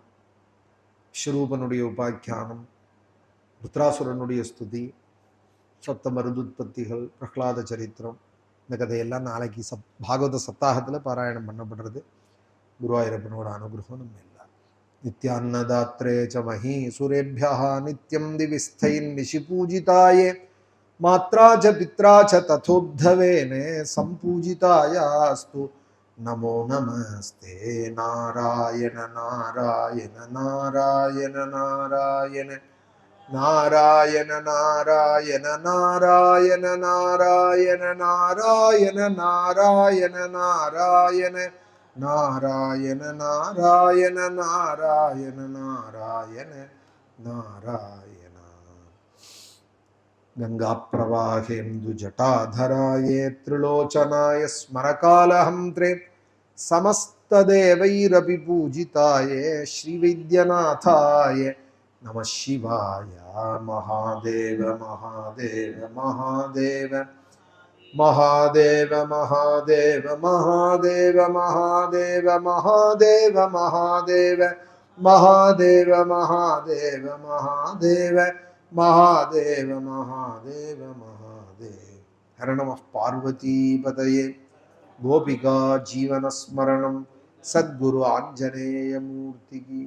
விஸ்வரூபனுடைய உபாக்கியானம், ருத்ராசுரனுடைய ஸ்துதி, சப்த மருதுத்பத்திகள், பிரகலாத சரித்திரம், இந்த கதையெல்லாம் நாளைக்கு பாகவத சப்தாகத்தில் பாராயணம் பண்ணப்படுறது. குருவாயூரப்பனோட அனுகிரகம் நம்ம எல்லாரும். நித்யான்னதாத்ரே ச மஹீசுரேभ्यः நித்யம் திவிஸ்தைன் நிஷி பூஜிதாயே மாத்ரா ச பித்ரா ச ததோத்தவேனே சம்பூஜிதாயாஸ்து நமோ நமஸ்தே. நாராயண நாராயண நாராயண நாராயண நாராயண நாராயண நாராயண நாராயண நாராயண நாராயண நாராயண நாராயண நாராயண நாராயண நாராயண நாராயண. கங்கா பிரவாகேந்து ஜட்டாதராயே த்ரிலோச்சனாய ஸ்மரகாலஹம்த்ரே சமஸ்ததேவைரபி பூஜிதாயே ஸ்ரீவைத்யநாதாய நம சிவாய. மகாதேவ மகாதேவ மகாதேவ மகாதேவ மகாதேவ மகாதேவ மகாதேவ மகாதேவ மகாதேவ மகாதேவ மகாதேவ மகாதேவ மகாதேவ மகாதேவ மகாதேவ. ஹர நமः பார்வதீபதயே. கோபிகா ஜீவனஸ்மரணம். சத்குரு ஆஞ்சநேய மூர்த்திக்கு.